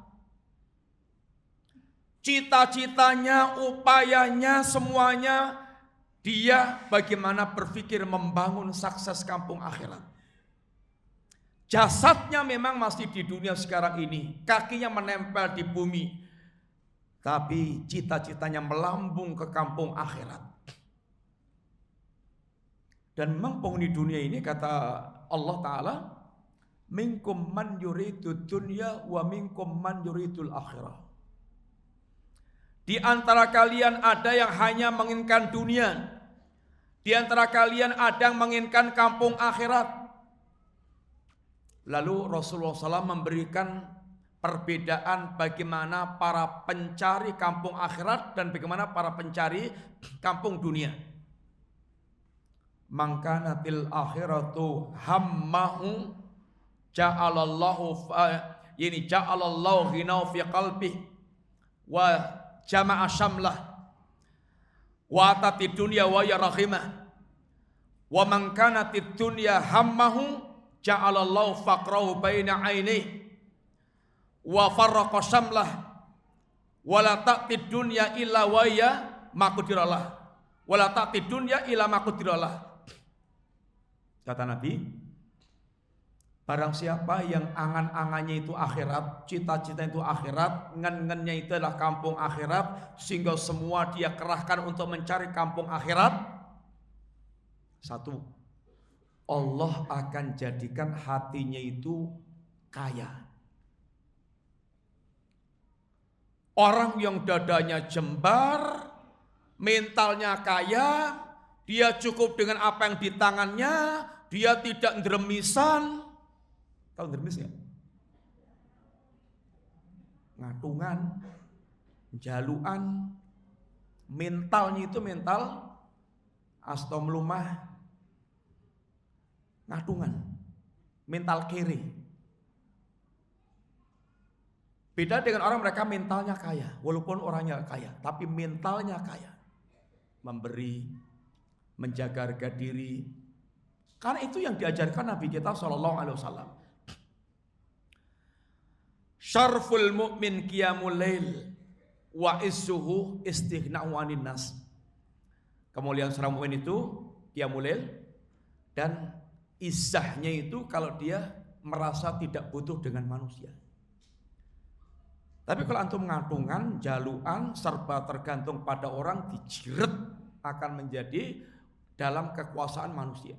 Cita-citanya, upayanya, semuanya dia bagaimana berpikir membangun sukses kampung akhirat. Jasadnya memang masih di dunia sekarang ini, kakinya menempel di bumi, tapi cita-citanya melambung ke kampung akhirat. Dan memang penghuni dunia ini kata Allah Ta'ala, minkum man yuridud dunya wa minkum man yuridul akhirah. Di antara kalian ada yang hanya menginginkan dunia, di antara kalian ada yang menginginkan kampung akhirat. Lalu Rasulullah SAW memberikan perbedaan bagaimana para pencari kampung akhirat dan bagaimana para pencari kampung dunia. Mangkanatil akhiratu hammahu ja'alallahu ghinaw fi qalbih wa jama'a syamlah wa atati dunya wa ya rahimah wa man kanatid dunya hammahu ja'alallahu faqrahu baina ainihi wa farraqa syamlah wa la ta'tid dunya illa wa ya maqdirallah wa la ta'tid dunya illa maqdirallah. Kata Nabi, barang siapa yang angan-angannya itu akhirat, cita-cita itu akhirat, ngen-ngennya itu adalah kampung akhirat, sehingga semua dia kerahkan untuk mencari kampung akhirat. Satu, Allah akan jadikan hatinya itu kaya. Orang yang dadanya jembar, mentalnya kaya, dia cukup dengan apa yang di tangannya, dia tidak ndremisan. Tahu ndremis ya? Ngatungan, jaluan, mentalnya itu mental astomlumah, ngatungan, mental kere. Beda dengan orang mereka mentalnya kaya, walaupun orangnya kaya, tapi mentalnya kaya. Memberi, menjaga harga diri. Karena itu yang diajarkan Nabi kita SAW. Syarful mu'min qiyamul lail wa issuhu istighna'u 'anil nas. Kemuliaan seorang mukmin itu qiyamul lail, dan izzahnya itu kalau dia merasa tidak butuh dengan manusia. Tapi kalau antum ngatungan, jaluan, serba tergantung pada orang, dijiret akan menjadi dalam kekuasaan manusia.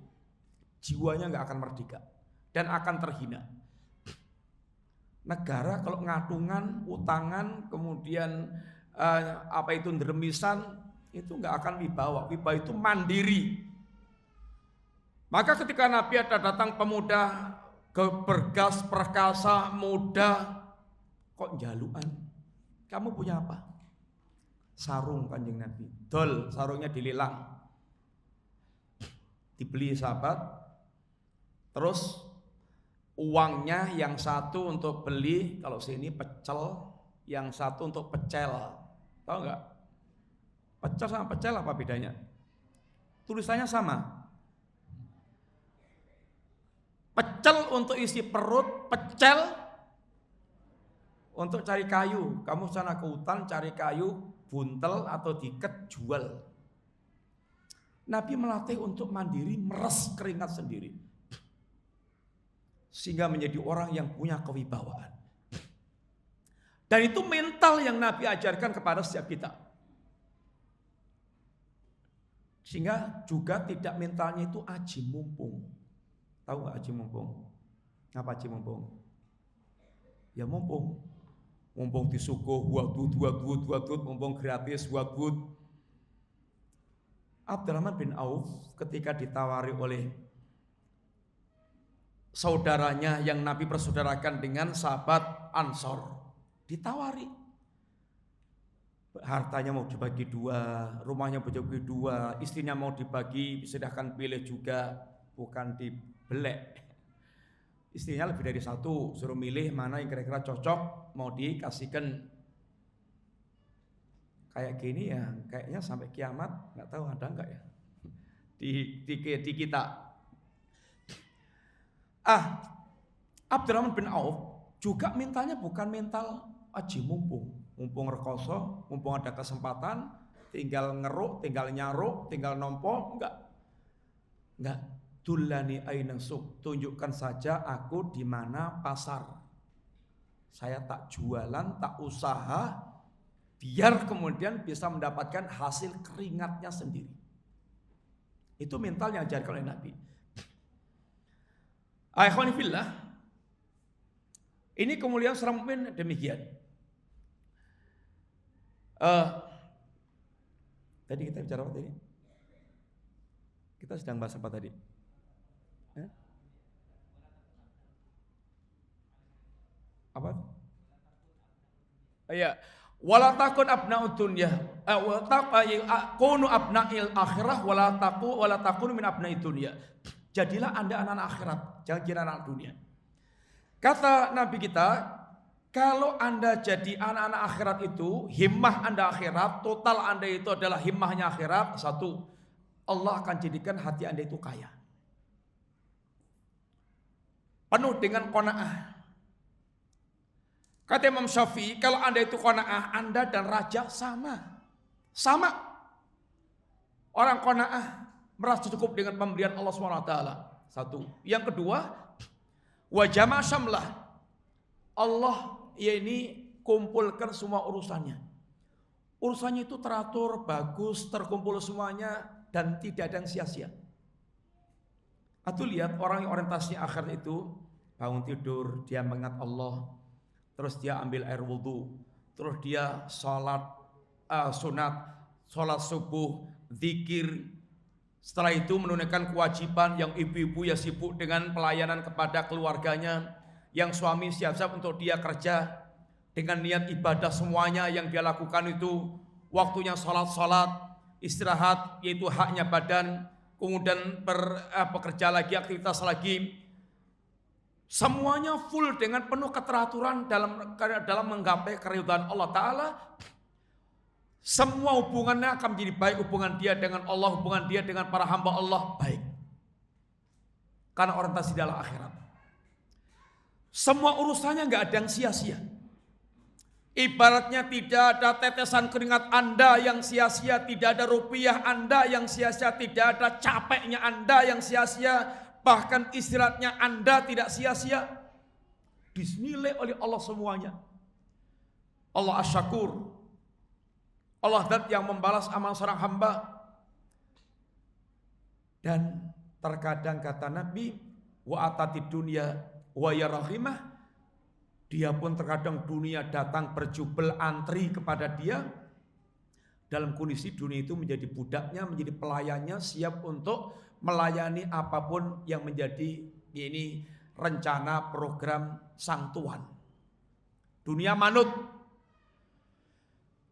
Jiwanya nggak akan merdeka dan akan terhina. Negara kalau ngatungan, utangan, kemudian ndremisan, itu nggak akan wibawa. Wibawa itu mandiri. Maka ketika Nabi ada datang pemuda bergas perkasa, muda, kok jaluan? Kamu punya apa? Sarung Kanjeng Nabi. Dol, sarungnya dilelang. Dibeli sahabat. Terus uangnya yang satu untuk beli, kalau sini pecel, yang satu untuk pecel. Tahu nggak? Pecel sama pecel apa bedanya? Tulisannya sama. Pecel untuk isi perut, pecel untuk cari kayu. Kamu sana ke hutan cari kayu, buntel atau diikat, jual. Nabi melatih untuk mandiri, meres keringat sendiri. Sehingga menjadi orang yang punya kewibawaan. Dan itu mental yang Nabi ajarkan kepada setiap kita. Sehingga juga tidak mentalnya itu aji mumpung. Tahu gak aji mumpung? Apa aji mumpung? Ya mumpung. Mumpung disuguh, wadud, mumpung gratis, wadud. Abdurrahman bin Auf ketika ditawari oleh saudaranya yang Nabi persaudarakan dengan sahabat Ansor, ditawari. Hartanya mau dibagi dua, rumahnya mau dibagi dua, istrinya mau dibagi, silahkan pilih juga, bukan dibelek. istrinya lebih dari satu, suruh milih mana yang kira-kira cocok mau dikasihkan. Kayak gini ya, kayaknya sampai kiamat nggak tahu ada nggak ya di kita. Abdurrahman bin Auf juga mintanya bukan mental aji mumpung rekoso, mumpung ada kesempatan, tinggal ngeruk, tinggal nyaruk, tinggal nompo, enggak. Dullani aina suq, tunjukkan saja aku di mana pasar. Saya tak jualan, tak usaha, biar kemudian bisa mendapatkan hasil keringatnya sendiri. Itu mental yang diajarkan oleh Nabi. Ikhwani fillah, ini kemuliaan seorang mukmin demikian. Tadi kita bicara apa tadi? Kita sedang bahas apa tadi? Apa? Iya. Wala takun abna'ud dunya. Kunu abna'il akhirah wala takun min abna'id dunya. Jadilah Anda anak-anak akhirat, jangan jadi anak dunia. Kata Nabi kita, kalau Anda jadi anak-anak akhirat itu, himmah Anda akhirat, total Anda itu adalah himmahnya akhirat. Satu, Allah akan jadikan hati Anda itu kaya, penuh dengan qanaah. Kata Imam Syafi'i, kalau Anda itu qanaah, Anda dan raja sama. Orang qanaah merasa cukup dengan pemberian Allah SWT. Satu. Yang kedua, wa jama' syamlah. Allah ini kumpulkan semua urusannya. Urusannya itu teratur, bagus, terkumpul semuanya dan tidak ada yang sia-sia. Atau lihat orang yang orientasinya akhir itu bangun tidur, dia mengingat Allah, terus dia ambil air wudhu, terus dia sholat sunat, sholat subuh, zikir. Setelah itu menunaikan kewajiban. Yang ibu-ibu ya sibuk dengan pelayanan kepada keluarganya, yang suami siap-siap untuk dia kerja dengan niat ibadah. Semuanya yang dia lakukan itu waktunya sholat, istirahat yaitu haknya badan, kemudian bekerja lagi, aktivitas lagi. Semuanya full dengan penuh keteraturan dalam menggapai keridhaan Allah Ta'ala. Semua hubungannya akan menjadi baik, hubungan dia dengan Allah, hubungan dia dengan para hamba Allah baik. Karena orientasi dalam akhirat. Semua urusannya nggak ada yang sia-sia. Ibaratnya tidak ada tetesan keringat Anda yang sia-sia, tidak ada rupiah Anda yang sia-sia, tidak ada capeknya Anda yang sia-sia, bahkan istirahatnya Anda tidak sia-sia. Dinilai oleh Allah semuanya. Allah Asy-Syakur. Allah zat yang membalas amal seorang hamba. Dan terkadang kata Nabi, wa atati dunya wa yarahimah, dia pun terkadang dunia datang berjubel antri kepada dia. Dalam kondisi dunia itu menjadi budaknya, menjadi pelayannya, siap untuk melayani apapun yang menjadi ini rencana program sang Tuhan. Dunia manut.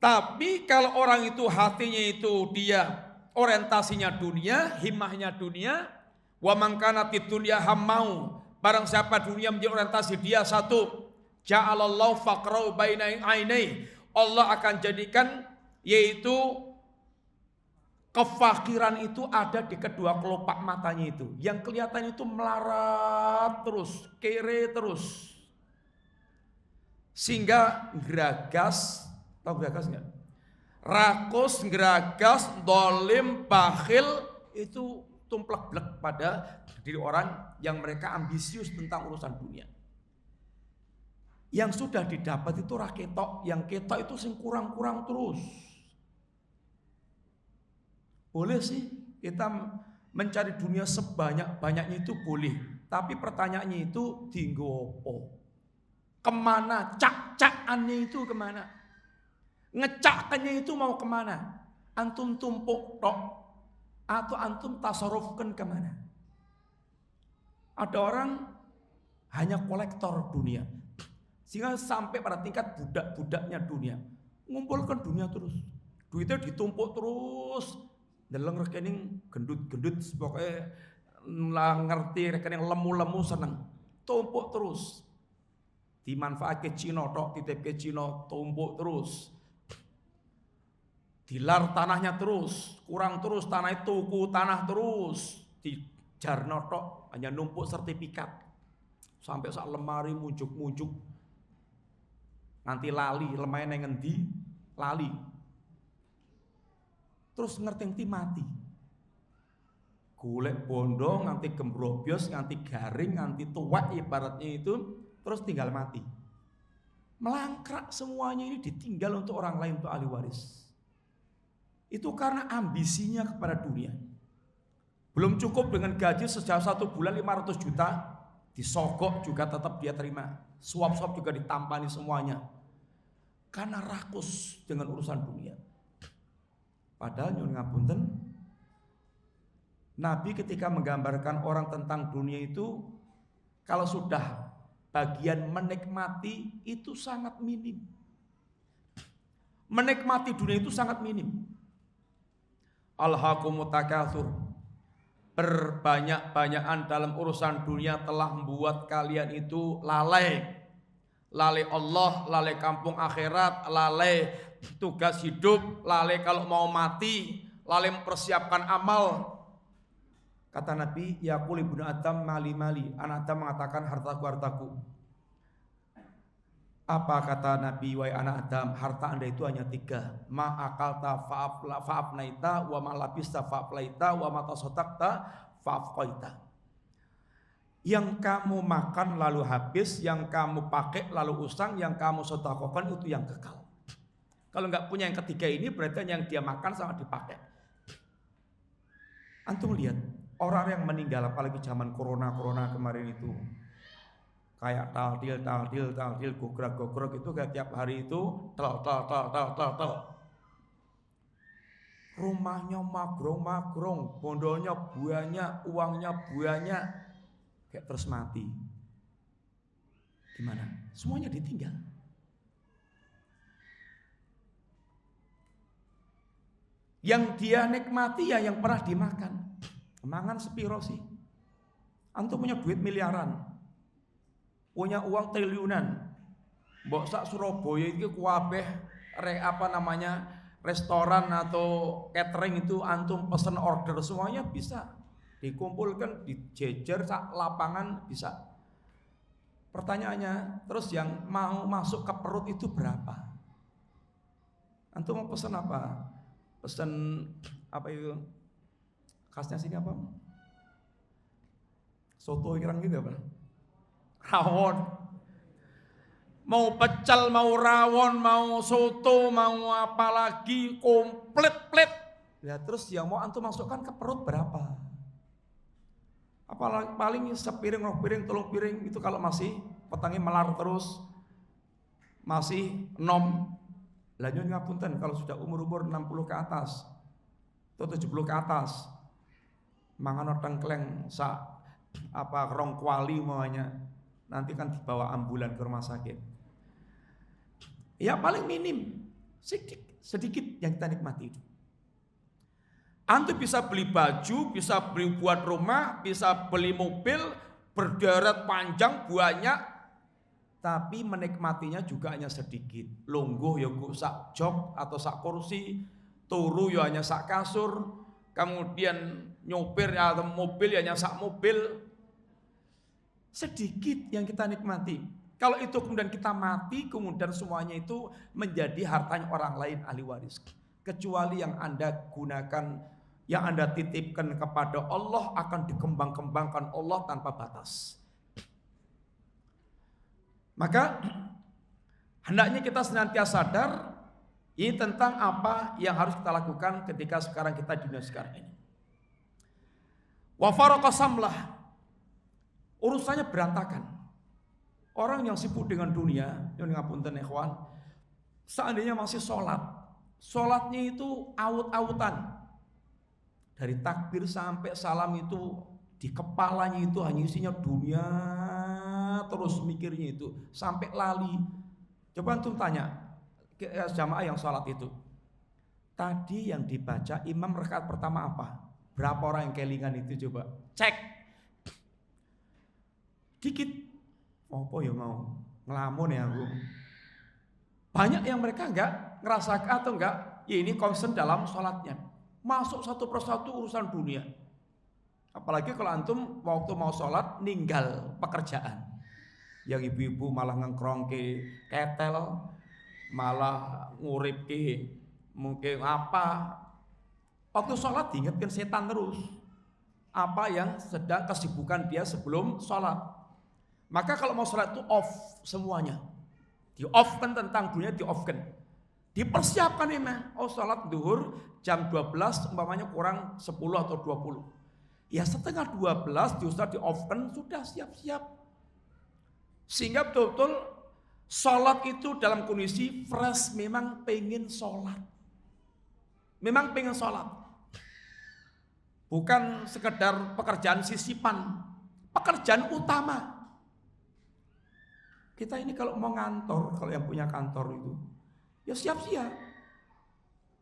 Tapi kalau orang itu hatinya itu dia orientasinya dunia, himmahnya dunia, wa man kanatid dunya hammau, barang siapa dunia menjadi orientasi dia, satu, ja'alallahu faqrau baina ainai, Allah akan jadikan yaitu kefakiran itu ada di kedua kelopak matanya itu, yang kelihatan itu melarat terus, kere terus, sehingga geragas. Tahu geragas enggak? Rakus, geragas, dolim, bakhil, itu tumplek-blek pada diri orang yang mereka ambisius tentang urusan dunia. Yang sudah didapat itu raketok, yang ketok itu sing kurang-kurang terus. Boleh sih kita mencari dunia sebanyak-banyaknya itu boleh, tapi pertanyaannya itu tinggo opo? Kemana? Cak-cakannya itu kemana? Ngecakannya itu mau kemana? Antum tumpuk tok atau antum tasarrufkan kemana? Ada orang hanya kolektor dunia, sehingga sampai pada tingkat budak-budaknya dunia, ngumpulkan dunia terus, duitnya ditumpuk terus, dalam rekening gendut-gendut, pokoknya lah ngerti rekening lemu-lemu seneng, tumpuk terus. Dimanfaatke Cina tok, titipke Cina, tumpuk terus. Dilar tanahnya terus, kurang terus tanah itu, tuku tanah terus, dijarno tok, hanya numpuk sertifikat. Sampai sak lemari muncuk-muncuk. Nanti lali, lemari nang ngendi? Lali. Terus ngerti mati. Golek bondo nganti gembrobyos, nganti garing, nganti tuwek ibaratnya itu, terus tinggal mati. Melangkrak semuanya ini ditinggal untuk orang lain, untuk ahli waris. Itu karena ambisinya kepada dunia. Belum cukup dengan gaji sejauh 1 bulan 500 juta, disogok juga tetap dia terima. Suap-suap juga ditampani semuanya. Karena rakus dengan urusan dunia. Padahal nyuwun ngapunten, Nabi ketika menggambarkan orang tentang dunia itu, kalau sudah bagian menikmati itu sangat minim. Menikmati dunia itu sangat minim. Alhaakumut takatsur. Berbanyak-banyakan dalam urusan dunia telah membuat kalian itu lalai. Lalai Allah, lalai kampung akhirat, lalai tugas hidup, lalai kalau mau mati, lalai mempersiapkan amal. Kata Nabi, yaqul ibnu Adam mali, anak Adam mengatakan hartaku. Apa kata Nabi, wahai anak Adam, harta Anda itu hanya 3. Ma akalta fa'afnaita, wa ma labista fa'aflaita, wa ma tasaddaqta fa'afqaita. Yang kamu makan lalu habis, yang kamu pakai lalu usang, yang kamu sedekahkan itu yang kekal. Kalau enggak punya yang ketiga ini, berarti yang dia makan sama dipakai. Antum lihat, orang yang meninggal apalagi zaman corona kemarin itu, kayak taldil, gogrok itu kayak tiap hari itu tel. Rumahnya magrong, bondonya banyak, uangnya banyak, kayak terus mati. Gimana? Semuanya ditinggal. Yang dia nikmati ya yang pernah dimakan. Mangan sepiro sih? Antum punya duit miliaran, punya uang triliunan, mbok sak Surabaya iki kuwabeh restoran atau catering itu antum pesen order semuanya bisa dikumpulkan, dijejer sak lapangan bisa. Pertanyaannya, terus yang mau masuk ke perut itu berapa? Antum mau pesen apa? Pesen apa itu? Khasnya sini apa? Soto kirang gitu apa? Rawon. Mau pecel, mau rawon, mau soto, mau apa lagi, komplit. Ya terus yang mau antum masukkan ke perut berapa? Apalagi paling sepiring, 2 piring, 3 piring itu kalau masih petangnya melar terus, masih nom. Lanjut ngapunten kalau sudah umur 60 ke atas atau 70 ke atas, mangan tengkleng rong kuali maunya, nanti kan dibawa ambulan ke rumah sakit. Ya paling minim, sedikit yang kita nikmati itu. Antum bisa beli baju, bisa beli buat rumah, bisa beli mobil, berderet panjang banyak, tapi menikmatinya juga hanya sedikit. Lungguh ya sak jok atau sak kursi, turu ya hanya sak kasur, kemudian nyopir atau mobil ya hanya sak mobil. Sedikit yang kita nikmati. Kalau itu kemudian kita mati, kemudian semuanya itu menjadi hartanya orang lain, ahli waris. Kecuali yang Anda gunakan, yang Anda titipkan kepada Allah akan dikembang-kembangkan Allah tanpa batas. Maka hendaknya kita senantiasa sadar ini tentang apa yang harus kita lakukan ketika sekarang kita di dunia sekarang ini. Wa faraqa samlah, urusannya berantakan. Orang yang sibuk dengan dunia, yang ngapunten ikhwan, seandainya masih sholatnya itu awut-awutan. Dari takbir sampai salam itu di kepalanya itu hanya isinya dunia, terus mikirnya itu sampai lali. Coba antum tanya ke jamaah yang sholat itu, tadi yang dibaca imam rakaat pertama apa? Berapa orang yang kelingan itu coba cek. Dikit, Apa ya mau ngelamun ya aku. Banyak yang mereka enggak ngerasakan atau enggak, ya ini concern dalam sholatnya. Masuk satu persatu urusan dunia. Apalagi kalau antum waktu mau sholat ninggal pekerjaan. Yang ibu-ibu malah ngengkrongke ketel, malah nguripke mungkin apa. Waktu sholat diingatkan setan terus. Apa yang sedang kesibukan dia sebelum sholat. Maka kalau mau sholat itu off semuanya. Di-off-kan tentang dunia, di-off-kan. Dipersiapkan memang. Oh sholat duhur jam 12 umpamanya kurang 10 atau 20. Ya setengah 12 diusah di-off-kan sudah siap-siap. Sehingga betul-betul sholat itu dalam kondisi fresh, memang pengen sholat. Memang pengen sholat. Bukan sekedar pekerjaan sisipan, pekerjaan utama. Kita ini kalau mau ngantor, kalau yang punya kantor itu, ya siap-siap.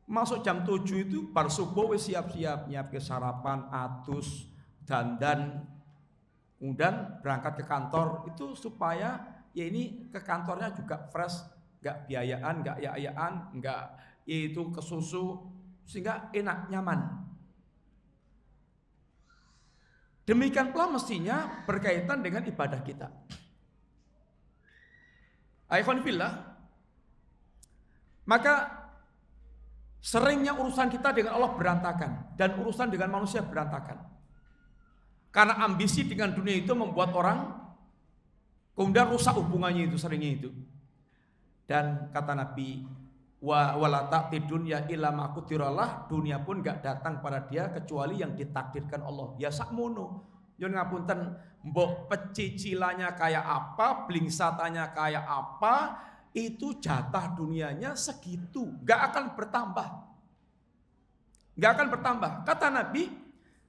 Masuk jam 7 itu bar subuh wis siap-siap, nyiapke sarapan, atus, dandan, kemudian berangkat ke kantor itu supaya ya ini ke kantornya juga fresh, enggak biayaan, enggak ya-yaan, enggak itu ke susu, sehingga enak, nyaman. Demikian pula mestinya berkaitan dengan ibadah kita. Ikhwan fillah, maka seringnya urusan kita dengan Allah berantakan dan urusan dengan manusia berantakan. Karena ambisi dengan dunia itu membuat orang kemudian rusak hubungannya itu, seringnya itu. Dan kata Nabi, wala ta'ti dunya illa ma qudiralah, dunia pun enggak datang pada dia kecuali yang ditakdirkan Allah. Ya sakmono. Nyun ngapunten, mbok pecicilannya kayak apa, blingsatanya kayak apa, itu jatah dunianya segitu, enggak akan bertambah. Enggak akan bertambah. Kata Nabi,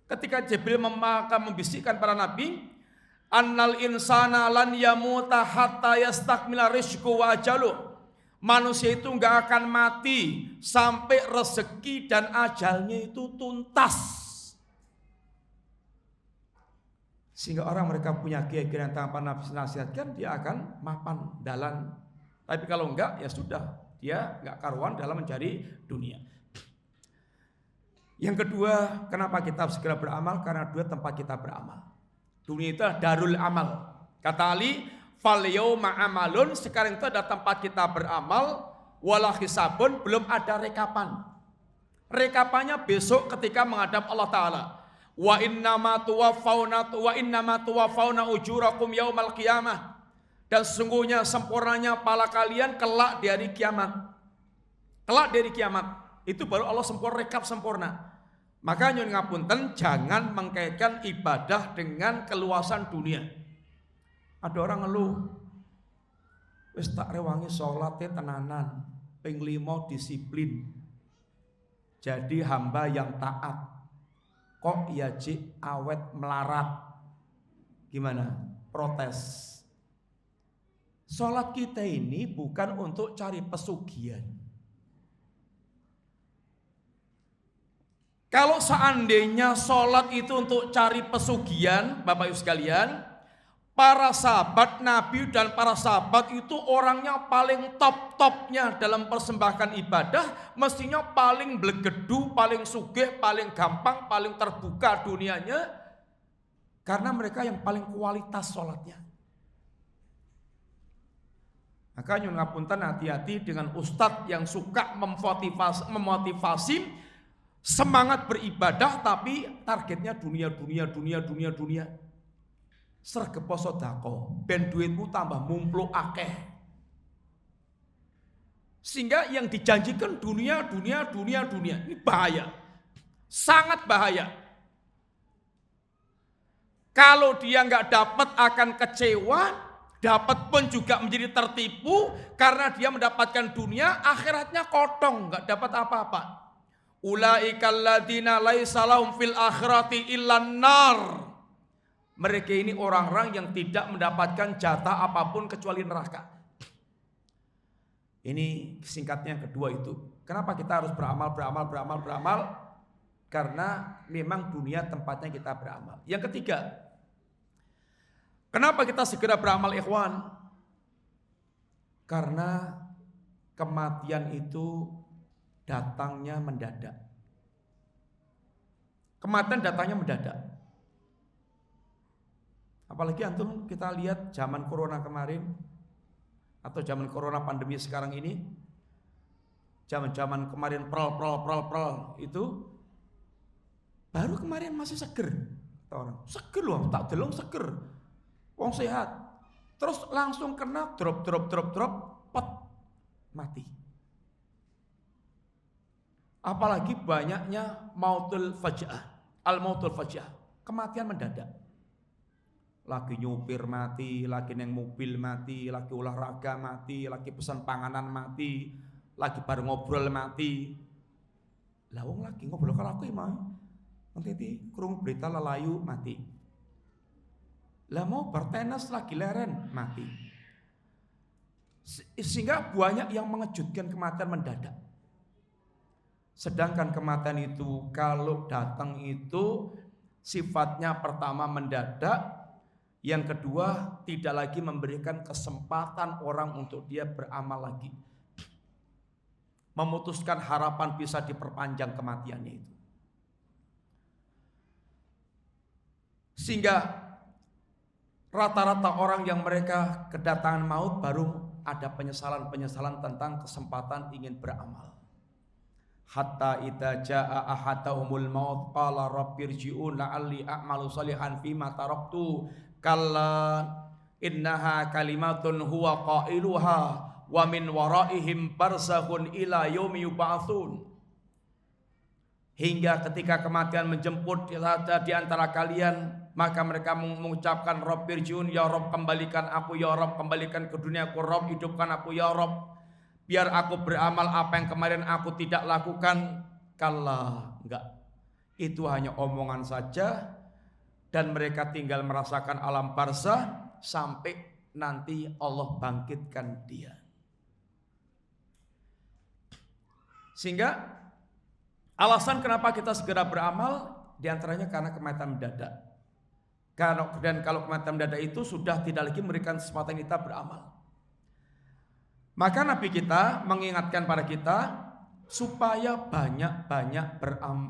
ketika Jibril membisikkan para nabi, annal insana lan yamuta hatta yastakmila rizqu wa ajaluh. Manusia itu enggak akan mati sampai rezeki dan ajalnya itu tuntas. Sehingga orang mereka punya keyakinan tanpa nasihatkan, dia akan mapan dalan. Tapi kalau enggak, ya sudah, dia enggak karuan dalam mencari dunia. Yang kedua, kenapa kita harus segera beramal? Karena dua tempat kita beramal. Dunia itu adalah darul amal. Kata Ali, fal yauma amalun, sekarang itu ada tempat kita beramal, wala hisabun, belum ada rekapan. Rekapannya besok ketika menghadap Allah Ta'ala. Wa innama tuwaffawna ujurakum yaumal qiyamah. Dan sesungguhnya sempurnanya pahala kalian kelak di hari kiamat. Kelak dari kiamat. Itu baru Allah rekap sempurna. Maka nyun ngapunten, jangan mengkaitkan ibadah dengan keluasan dunia. Ada orang ngeluh, wis tak rewangi sholatnya tenanan, ping 5 disiplin, jadi hamba yang taat. Kok ya cik awet melarat? Gimana? Protes. Sholat kita ini bukan untuk cari pesugihan. Kalau seandainya sholat itu untuk cari pesugihan, Bapak Ibu sekalian, para sahabat Nabi dan para sahabat itu orangnya paling top-topnya dalam persembahkan ibadah, mestinya paling blegedu, paling sugih, paling gampang, paling terbuka dunianya, karena mereka yang paling kualitas sholatnya. Maka nyun ngapunten, hati-hati dengan ustadz yang suka memotivasi semangat beribadah tapi targetnya dunia. Sregepo sedekah, ben duitmu tambah mumpluk akeh. Sehingga yang dijanjikan dunia. Ini bahaya. Sangat bahaya. Kalau dia enggak dapat akan kecewa, dapat pun juga menjadi tertipu karena dia mendapatkan dunia, akhiratnya kotong, enggak dapat apa-apa. Ulaikal ladzina laisa lahum fil akhirati illan nar. Mereka ini orang-orang yang tidak mendapatkan jatah apapun kecuali neraka. Ini singkatnya yang kedua itu. Kenapa kita harus beramal? Karena memang dunia tempatnya kita beramal. Yang ketiga, Kenapa kita segera beramal ikhwan? Karena kematian itu datangnya mendadak. Kematian datangnya mendadak. Apalagi antum kita lihat zaman corona kemarin atau zaman corona pandemi sekarang ini, zaman kemarin prol itu baru kemarin masih seger. Orang seger loh, tak delong seger. Wong sehat. Terus langsung kena drop, pot, mati. Apalagi banyaknya mautul faja'ah, al-mautul faja'ah, kematian mendadak. Lagi nyupir mati, lagi neng mobil mati, lagi olahraga mati, lagi pesan panganan mati, lagi bareng ngobrol mati. Lah wong lagi ngobrol karo aku mau. Nanti krungu berita lelayu mati. Lah mau bertenas lagi leren mati. Sehingga banyak yang mengejutkan kematian mendadak. Sedangkan kematian itu kalau datang itu sifatnya pertama mendadak, yang kedua tidak lagi memberikan kesempatan orang untuk dia beramal lagi. Memutuskan harapan bisa diperpanjang kematiannya itu. Sehingga rata-rata orang yang mereka kedatangan maut baru ada penyesalan-penyesalan tentang kesempatan ingin beramal. Hatta idza jaa ahadahumul maut qala rabbirji'un la'alli a'malu shalihan fima taraktu kalla innaha kalimatun huwa qailuha wa min waraihim barzakhun ila yaumi yub'atsun. Hingga ketika kematian menjemput di antara kalian, maka mereka mengucapkan Rabbirji'un, ya Rabb kembalikan aku, ya Rabb kembalikan ke dunia aku, Rabb hidupkan aku, ya Rabb biar aku beramal apa yang kemarin aku tidak lakukan. Kalla, enggak, itu hanya omongan saja, dan mereka tinggal merasakan alam barzah sampai nanti Allah bangkitkan dia. Sehingga alasan kenapa kita segera beramal diantaranya karena kematian mendadak. Dan kalau kematian mendadak itu sudah tidak lagi memberikan kesempatan kita beramal. Maka Nabi kita mengingatkan pada kita supaya banyak-banyak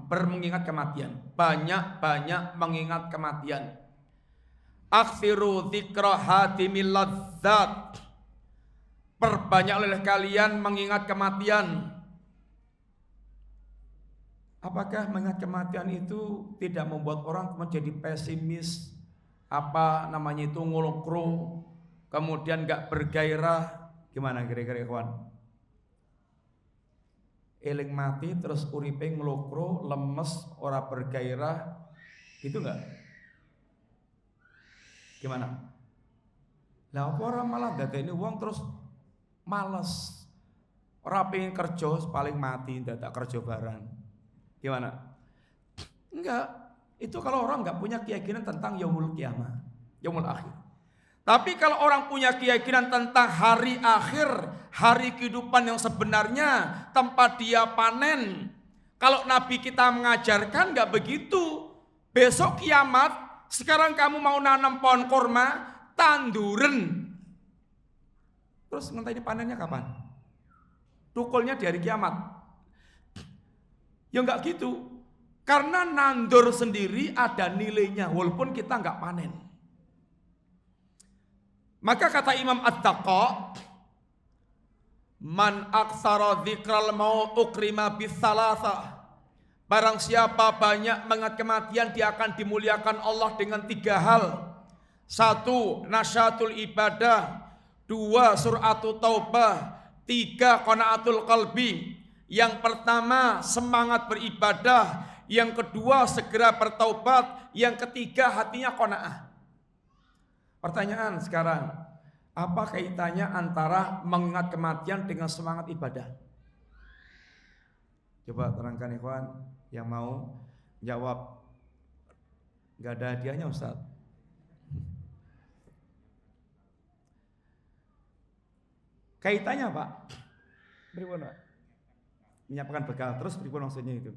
mengingat kematian. Banyak-banyak mengingat kematian. Aksiru dzikra hatimil ladzat. Perbanyak oleh kalian mengingat kematian. Apakah mengingat kematian itu tidak membuat orang menjadi pesimis, ngulukru, kemudian gak bergairah? Gimana kira-kira kawan? Eling mati terus uripe nglokro, lemes, ora bergairah, gitu enggak? Gimana? Lah apa orang malah dadekne wong terus males. Ora pengen kerja, paling mati dadak kerja barang. Gimana? Enggak. Itu kalau orang enggak punya keyakinan tentang yaumul qiyamah, yaumul akhir. Tapi kalau orang punya keyakinan tentang hari akhir, hari kehidupan yang sebenarnya, tempat dia panen. Kalau Nabi kita mengajarkan enggak begitu. Besok kiamat, sekarang kamu mau nanam pohon kurma, tanduren. Terus ngenteni panennya kapan? Tukulnya di hari kiamat. Ya enggak gitu. Karena nandur sendiri ada nilainya walaupun kita enggak panen. Maka kata Imam At-Taqqa, man aksara dzikral maut ukrima bisalasah. Barang siapa banyak mengingat kematian, dia akan dimuliakan Allah dengan 3 hal. 1. Nasyatul ibadah. 2. Suratul taubah. 3. Qanaatul qalbi. Yang pertama semangat beribadah, yang kedua segera bertaubat, yang ketiga hatinya qanaah. Pertanyaan sekarang, apa kaitannya antara mengingat kematian dengan semangat ibadah? Coba terangkan ikhwan yang mau jawab. Gak ada hadiahnya Ustaz. Kaitannya Pak? Pripun Pak? Menyiapkan bekal, terus pripun maksudnya itu?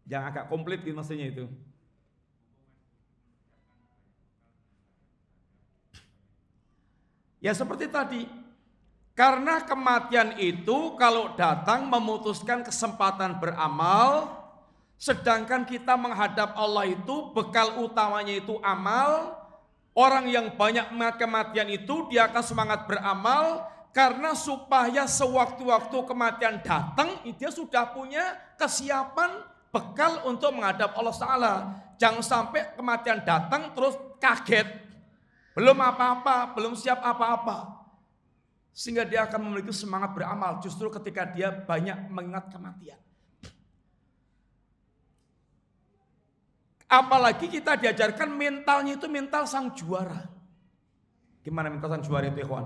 Yang agak komplit gitu maksudnya itu. Ya seperti tadi, karena kematian itu kalau datang memutuskan kesempatan beramal, sedangkan kita menghadap Allah itu bekal utamanya itu amal. Orang yang banyak kematian itu dia akan semangat beramal karena supaya sewaktu-waktu kematian datang dia sudah punya kesiapan bekal untuk menghadap Allah Ta'ala. Jangan sampai kematian datang terus kaget, belum apa-apa, belum siap apa-apa, sehingga dia akan memiliki semangat beramal justru ketika dia banyak mengingat kematian. Apalagi kita diajarkan mentalnya itu mental sang juara. Gimana mental sang juara itu, ikhwan?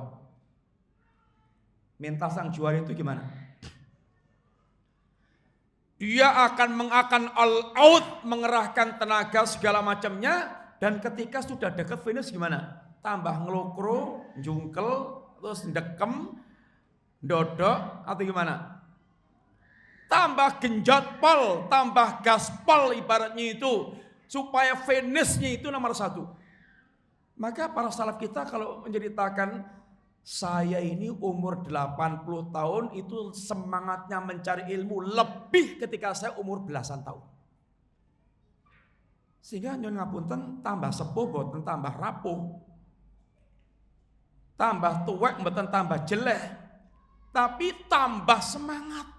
Mental sang juara itu gimana? Dia akan all out, mengerahkan tenaga segala macamnya, dan ketika sudah dekat finish gimana? Tambah ngelokro, jungkel, terus ndekem, dodok, atau gimana? Tambah genjot pol, tambah gaspol ibaratnya itu, supaya finishnya itu nomor 1. Maka para salaf kita kalau menceritakan, saya ini umur 80 tahun itu semangatnya mencari ilmu lebih ketika saya umur belasan tahun. Sehingga nyun ngapunten tambah sepuh boten tambah rapuh, tambah tuwek boten tambah jelek, tapi tambah semangat.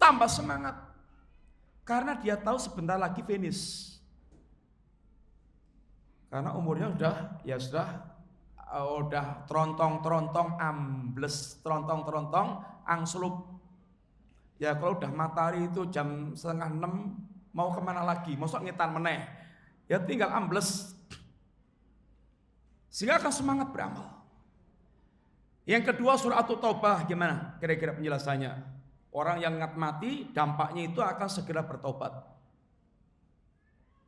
Tambah semangat. Karena dia tahu sebentar lagi finish. Karena umurnya udah trontong ambles, trontong angslup. Ya kalau udah matahari itu jam 5:30 mau kemana lagi? Mosok ngetan meneh. Ya tinggal ambles. Sehingga akan semangat beramal. Yang kedua surah At-Taubah gimana? Kira-kira penjelasannya. Orang yang ingat mati, dampaknya itu akan segera bertobat.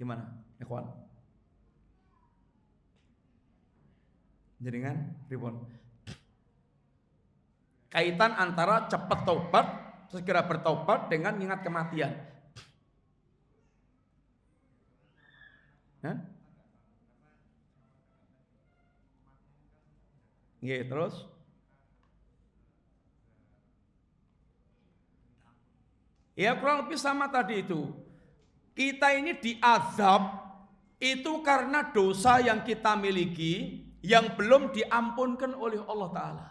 Gimana, ikhwan? Jaringan, Ribon. Kaitan antara cepat tobat, segera bertobat dengan ingat kematian. Nggih, terus? Ya kurang lebih sama tadi itu. Kita ini diazab itu karena dosa yang kita miliki yang belum diampunkan oleh Allah Ta'ala.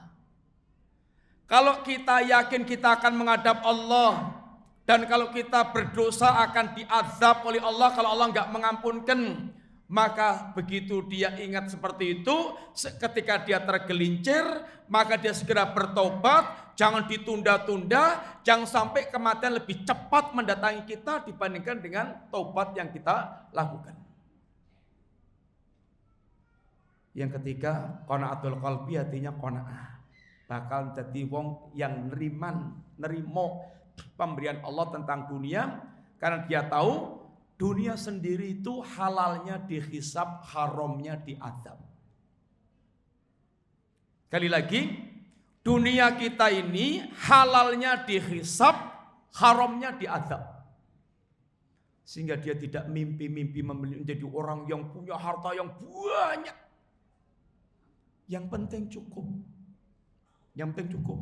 Kalau kita yakin kita akan menghadap Allah, dan kalau kita berdosa akan diazab oleh Allah kalau Allah enggak mengampunkan, maka begitu dia ingat seperti itu, ketika dia tergelincir, maka dia segera bertobat. Jangan ditunda-tunda, jangan sampai kematian lebih cepat mendatangi kita dibandingkan dengan taubat yang kita lakukan. Yang ketiga, qanaatul qalbi, artinya qanaah. Bakal jadi wong yang nerimo pemberian Allah tentang dunia, karena dia tahu dunia sendiri itu halalnya dihisab, haramnya diazab. Sekali lagi, dunia kita ini halalnya dihisab, haramnya diazab. Sehingga dia tidak mimpi-mimpi menjadi orang yang punya harta yang banyak. Yang penting cukup. Yang penting cukup.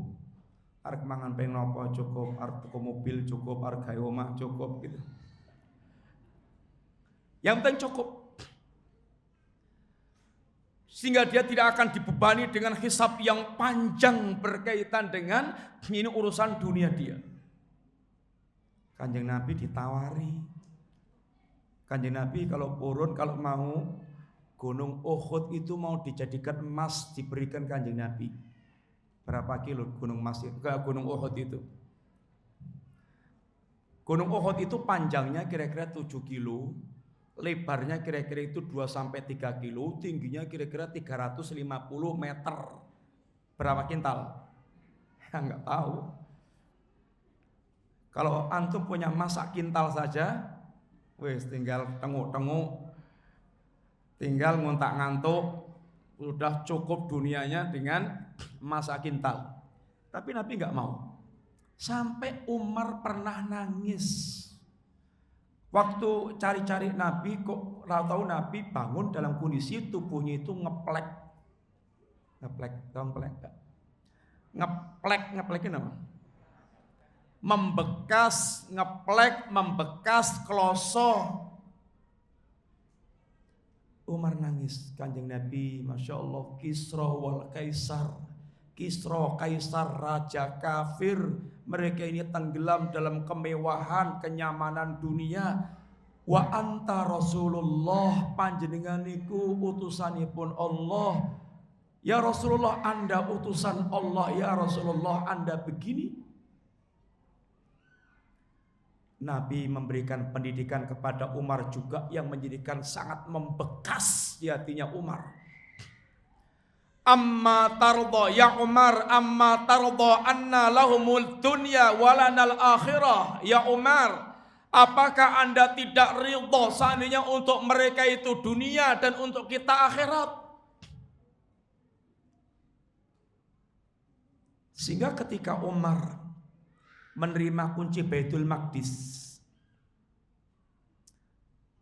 Arep mangan ping napa cukup, arep tuku mobil cukup, arep gawe omah cukup gitu. Yang penting cukup. Sehingga dia tidak akan dibebani dengan hisab yang panjang berkaitan dengan ini urusan dunia dia. Kanjeng Nabi ditawari. Kanjeng Nabi kalau purun, kalau mau Gunung Uhud itu mau dijadikan emas, diberikan Kanjeng Nabi. Berapa kilo gunung emas itu? Gunung Uhud itu. Gunung Uhud itu panjangnya kira-kira 7 kilo. Lebarnya kira-kira itu 2-3 kilo, tingginya kira-kira 350 meter. Berapa kintal? Enggak tahu. Kalau antum punya masak kintal saja, wes tinggal tenguk-tenguk, tinggal ngontak ngantuk, udah cukup dunianya dengan masak kintal. Tapi Nabi enggak mau. Sampai Umar pernah nangis. Waktu cari-cari Nabi, kok tahu Nabi bangun dalam kondisi tubuhnya itu ngeplek. Ngeplek, tahu ngeplek enggak? Ngeplekin apa? Membekas, ngeplek, membekas, kloso. Umar nangis, Kanjeng Nabi, Masya Allah, Kisra wal Kaisar. Kisra, Kaisar, raja kafir. Mereka ini tenggelam dalam kemewahan, kenyamanan dunia. Wa anta Rasulullah, panjenenganiku utusanipun Allah. Ya Rasulullah, Anda utusan Allah. Ya Rasulullah, Anda begini. Nabi memberikan pendidikan kepada Umar juga yang menjadikan sangat membekas di hatinya Umar. Amma tarda ya Umar, amma tarda anna lahumul dunya walanal akhirah. Ya Umar, apakah Anda tidak ridha seandainya untuk mereka itu dunia dan untuk kita akhirat? Sehingga ketika Umar menerima kunci Baitul Maqdis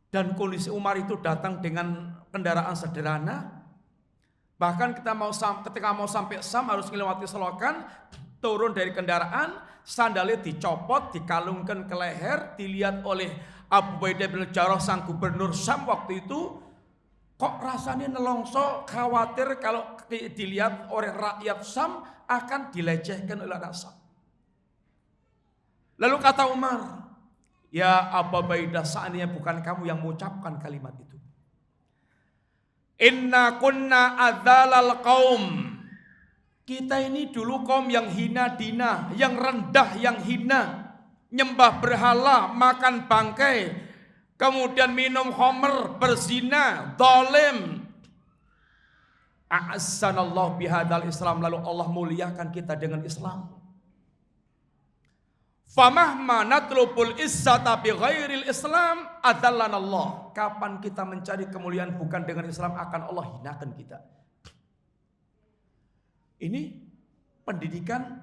dan kondisi Umar itu datang dengan kendaraan sederhana, bahkan ketika mau sampai Sam harus melewati selokan, turun dari kendaraan, sandalnya dicopot, dikalungkan ke leher, dilihat oleh Abu Ubaidah bin Jarrah sang gubernur Sam waktu itu, kok rasanya nelongso, khawatir kalau dilihat oleh rakyat Sam akan dilecehkan oleh anak Sam. Lalu kata Umar, ya Abu Ubaidah, seandainya bukan kamu yang mengucapkan kalimat itu. Inna kunna adzalal qaum. Kita ini dulu kaum yang hina dina, yang rendah, yang hina. Nyembah berhala, makan bangkai, kemudian minum khamr, berzina, zalim. A'azzanallahu bihadzal Islam, lalu Allah muliakan kita dengan Islam. Famahma natlubul izzata bi ghairil Islam adallanallah. Kapan kita mencari kemuliaan bukan dengan Islam, akan Allah hinakan kita. Ini pendidikan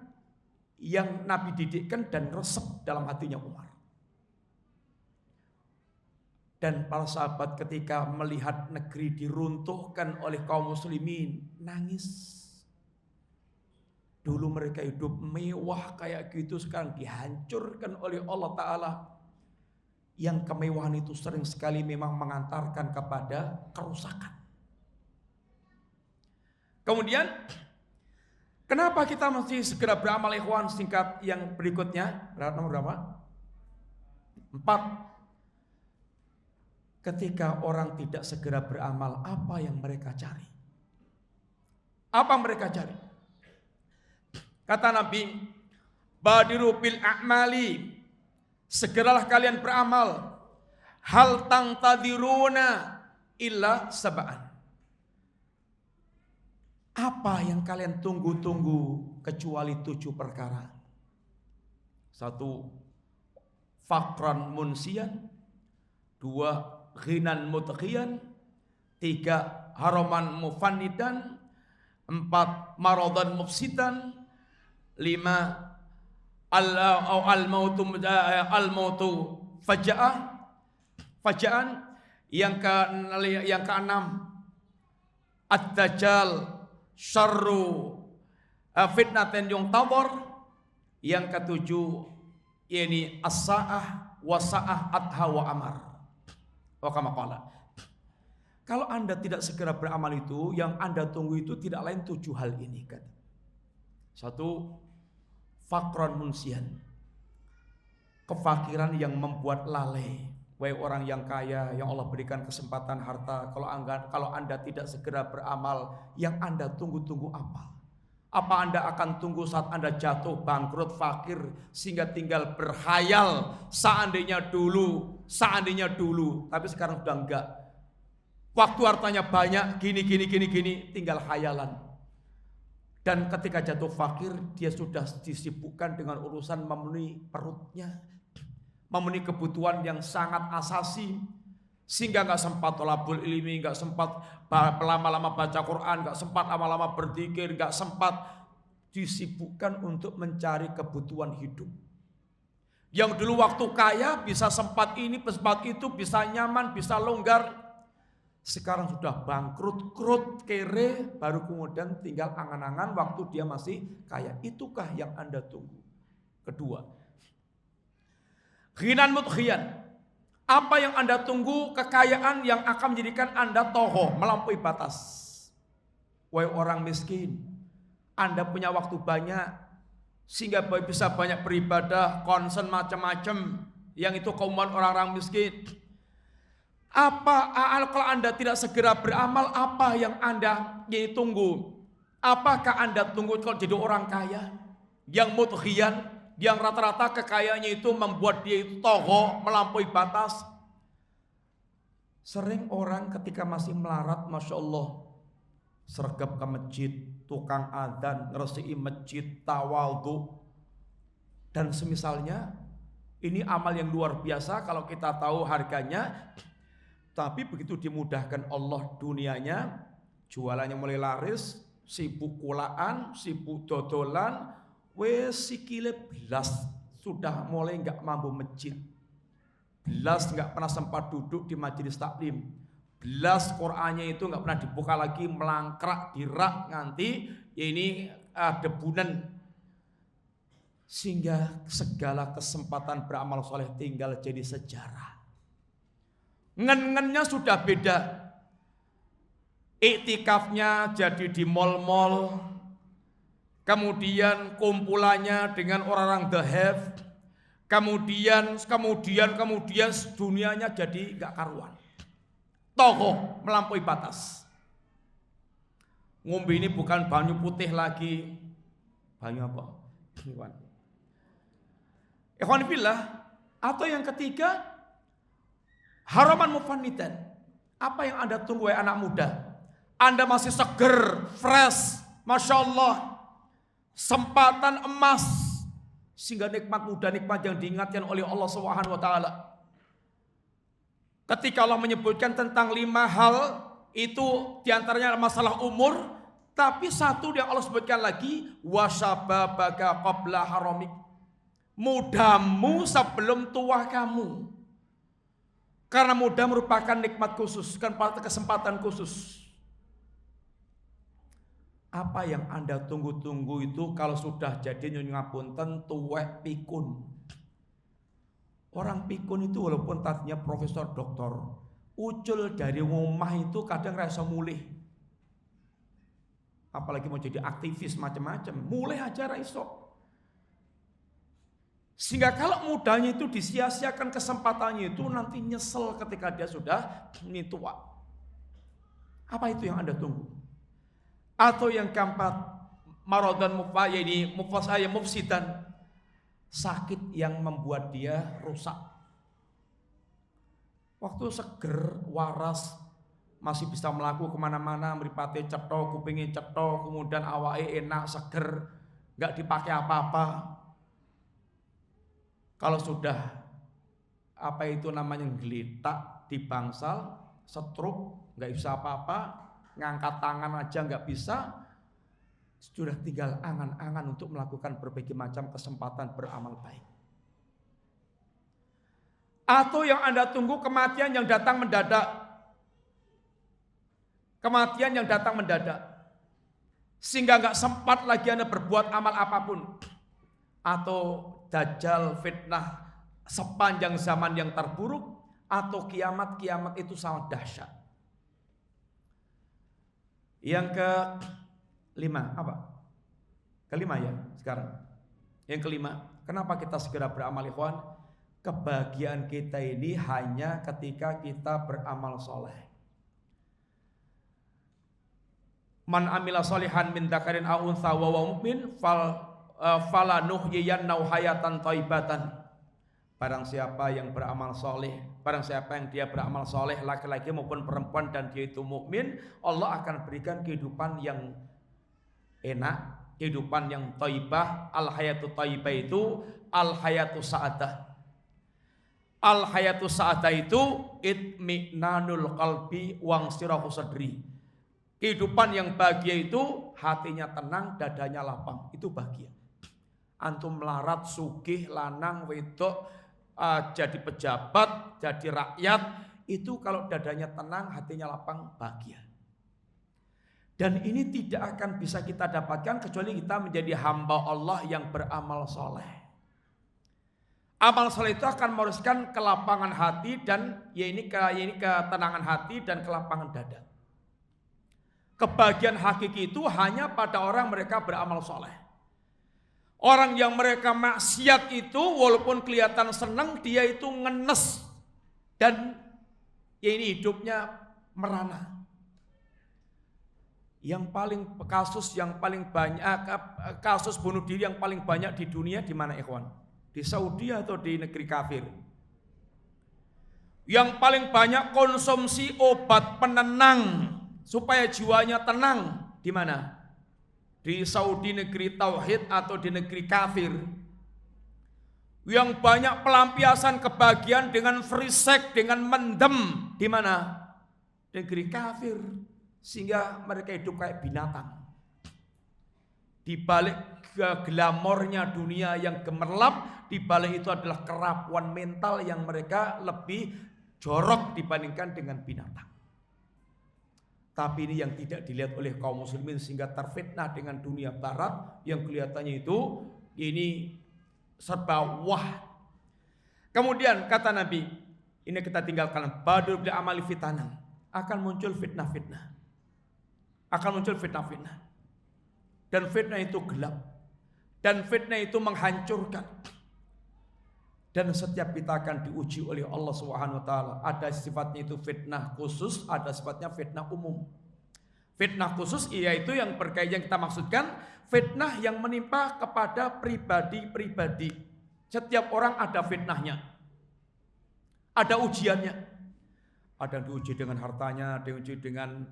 yang Nabi didikkan dan resep dalam hatinya Umar. Dan para sahabat ketika melihat negeri diruntuhkan oleh kaum muslimin, nangis. Dulu mereka hidup mewah kayak gitu, sekarang dihancurkan oleh Allah Ta'ala. Yang kemewahan itu sering sekali memang mengantarkan kepada kerusakan. Kemudian, kenapa kita mesti segera beramal ikhwan? Singkat yang berikutnya, nomor berapa? 4. Ketika orang tidak segera beramal, apa yang mereka cari? Apa yang mereka cari? Kata Nabi, badiru bil a'mali, segeralah kalian beramal. Hal tangtadiruna illa sab'an. Apa yang kalian tunggu-tunggu kecuali 7 perkara? 1. Faqran munsiyan. 2. Ghinan mutghiyan. 3. Haraman mufannidan. 4. Maradan mufsidan. 5. Al-mautu faja'an. Yang ke-6 ad-dajjal syarru fitnatin yuntadhar. Yang ke-7 yakni as-sa'ah wa sa'ah adha wa amar. Wa kama qala. Kalau Anda tidak segera beramal itu, yang Anda tunggu itu tidak lain 7 hal ini kan. 1. Faqran munsian, kefakiran yang membuat lalai. Wahai orang yang kaya, yang Allah berikan kesempatan harta, kalau Anda tidak segera beramal, yang Anda tunggu-tunggu apa? Apa Anda akan tunggu saat Anda jatuh, bangkrut, fakir, sehingga tinggal berhayal seandainya dulu, tapi sekarang sudah enggak. Waktu hartanya banyak, gini, tinggal hayalan. Dan ketika jatuh fakir, dia sudah disibukkan dengan urusan memenuhi perutnya, memenuhi kebutuhan yang sangat asasi, sehingga nggak sempat thalabul ilmi, nggak sempat lama-lama baca Quran, nggak sempat lama-lama berzikir, nggak sempat disibukkan untuk mencari kebutuhan hidup. Yang dulu waktu kaya bisa sempat ini, sempat itu, bisa nyaman, bisa longgar. Sekarang sudah bangkrut, krut, kere, baru kemudian tinggal angan-angan waktu dia masih kaya. Itukah yang Anda tunggu? Kedua, ghinan mudghiyan. Apa yang Anda tunggu? Kekayaan yang akan menjadikan Anda toho, melampaui batas. Wahai orang miskin, Anda punya waktu banyak, sehingga bisa banyak beribadah, concern macam-macam, yang itu kaum orang-orang miskin. Kalau Anda tidak segera beramal, apa yang Anda tunggu? Apakah Anda tunggu kalau jadi orang kaya yang mudghiyan, yang rata-rata kekayaannya itu membuat dia itu toho, melampaui batas? Sering orang ketika masih melarat, Masya Allah, sergap ke masjid, tukang adzan, ngeresiki masjid, tawadhu, dan semisalnya. Ini amal yang luar biasa kalau kita tahu harganya. Tapi begitu dimudahkan Allah dunianya, jualannya mulai laris, sibuk kulaan, sibuk dodolan, wes sikile belas sudah mulai nggak mampu masjid, belas nggak pernah sempat duduk di majelis taklim, belas Qur'annya itu nggak pernah dibuka lagi, melangkrak di rak nganti ini debunan, sehingga segala kesempatan beramal soleh tinggal jadi sejarah. Ngen-ngennya sudah beda. Iktikafnya jadi di mal-mal, kemudian kumpulannya dengan orang-orang the have, kemudian dunianya jadi gak karuan, tokoh melampaui batas. Ngombe ini bukan banyu putih lagi, banyu apa? Ikhwan fillah. Atau yang ketiga, haraman mufannidan. Apa yang Anda tunggu ya anak muda? Anda masih seger, fresh, Masya Allah, sempatan emas, sehingga nikmat muda, nikmat yang diingatkan oleh Allah SWT. Ketika Allah menyebutkan tentang 5 hal, itu diantaranya masalah umur, tapi satu yang Allah sebutkan lagi, wasyababaka qabla haramik, mudamu sebelum tua kamu. Karena muda merupakan nikmat khusus, kesempatan khusus. Apa yang Anda tunggu-tunggu itu kalau sudah jadi nyuwun ngapunten tuwek pikun. Orang pikun itu walaupun tadinya profesor doktor, ucul dari rumah itu kadang rasa mulih. Apalagi mau jadi aktivis macam-macam, mulih aja ra iso. Sehingga kalau mudanya itu disia-siakan kesempatannya itu, nanti nyesel ketika dia sudah tua. Apa itu yang Anda tunggu? Atau yang keempat, maradan mufsidan, sakit yang membuat dia rusak. Waktu seger, waras, masih bisa melaku kemana-mana, mripate cetha, kupinge cetha, kemudian awake enak, seger, nggak dipakai apa-apa. Kalau sudah gelitak di bangsal, stroke, nggak bisa apa-apa, ngangkat tangan aja nggak bisa, sudah tinggal angan-angan untuk melakukan berbagai macam kesempatan beramal baik. Atau yang Anda tunggu kematian yang datang mendadak. Kematian yang datang mendadak, sehingga nggak sempat lagi Anda berbuat amal apapun. Atau dajjal, fitnah sepanjang zaman yang terburuk, atau kiamat itu sangat dahsyat. Yang kelima apa? Kelima ya sekarang. Yang kelima, kenapa kita segera beramal ikhwan? Kebahagiaan kita ini hanya ketika kita beramal soleh. Man amila solihan min dzakarin aw untha wa huwa mu'min fala nuhyiyannahu hayatan thayyibatan. Barang siapa yang beramal soleh, barang siapa yang dia beramal soleh, laki-laki maupun perempuan, dan dia itu mukmin, Allah akan berikan kehidupan yang enak, kehidupan yang thayyibah. Al hayatu thayyibah itu al hayatu sa'adah. Al hayatu sa'adah itu itminanul qalbi wangsirahu sadri. Kehidupan yang bahagia itu hatinya tenang, dadanya lapang, itu bahagia. Antum melarat, sugih, lanang, wedok, jadi pejabat, jadi rakyat, itu kalau dadanya tenang, hatinya lapang, bahagia. Dan ini tidak akan bisa kita dapatkan kecuali kita menjadi hamba Allah yang beramal soleh. Amal soleh itu akan mewariskan kelapangan hati dan ketenangan hati dan kelapangan dada. Kebahagiaan hakiki itu hanya pada orang mereka beramal soleh. Orang yang mereka maksiat itu walaupun kelihatan senang, dia itu ngenes dan hidupnya merana. Kasus bunuh diri yang paling banyak di dunia di mana, ikhwan? Di Saudi atau di negeri kafir? Yang paling banyak konsumsi obat penenang supaya jiwanya tenang di mana? Di Saudi, negeri tauhid atau di negeri kafir? Yang banyak pelampiasan kebahagiaan dengan free sex, dengan mendem di mana? Negeri kafir. Sehingga mereka hidup kayak binatang. Di balik glamornya dunia yang gemerlap, di balik itu adalah kerapuan mental yang mereka lebih jorok dibandingkan dengan binatang. Tapi ini yang tidak dilihat oleh kaum muslimin sehingga terfitnah dengan dunia barat yang kelihatannya itu ini serba wah. Kemudian kata Nabi, ini kita tinggalkan, badur bil amali fitanan, akan muncul fitnah-fitnah. Akan muncul fitnah-fitnah. Dan fitnah itu gelap. Dan fitnah itu menghancurkan. Dan setiap kita akan diuji oleh Allah Subhanahu wa taala. Ada sifatnya itu fitnah khusus, ada sifatnya fitnah umum. Fitnah khusus yaitu yang berkaitan yang kita maksudkan, fitnah yang menimpa kepada pribadi-pribadi. Setiap orang ada fitnahnya. Ada ujiannya. Ada yang diuji dengan hartanya, ada yang diuji dengan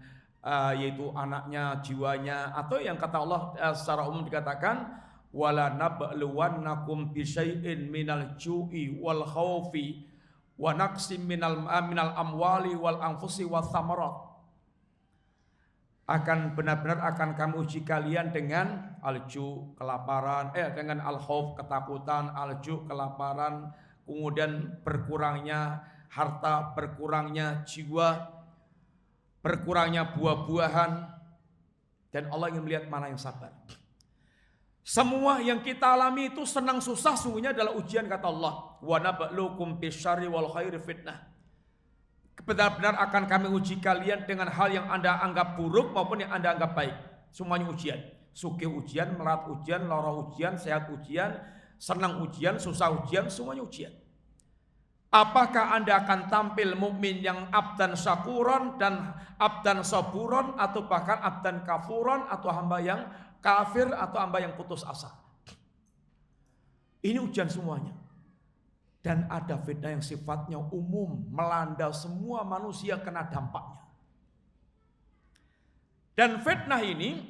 yaitu anaknya, jiwanya, atau yang kata Allah secara umum dikatakan wala nabluwannakum bisyai'in minal ju'i wal khaufi wa naqsim minal amwali wal anfusi wath thamarat. Akan benar-benar akan kami uji kalian dengan alju kelaparan, dengan al-khauf ketakutan, alju kelaparan, kemudian berkurangnya harta, berkurangnya jiwa, berkurangnya buah-buahan, dan Allah ingin melihat mana yang sabar. Semua yang kita alami itu senang susah sungguhnya adalah ujian, kata Allah. Wa nabluukum bisyarri wal khairi fitnah. Benar-benar akan kami uji kalian dengan hal yang Anda anggap buruk maupun yang Anda anggap baik. Semuanya ujian. Sugih ujian, melarat ujian, lara ujian, sehat ujian, senang ujian, susah ujian, semuanya ujian. Apakah Anda akan tampil mukmin yang abdan syakuron dan abdan saburon, atau bahkan abdan kafuron, atau hamba yang kafir, atau hamba yang putus asa? Ini ujian semuanya. Dan ada fitnah yang sifatnya umum, melanda semua manusia kena dampaknya. Dan fitnah ini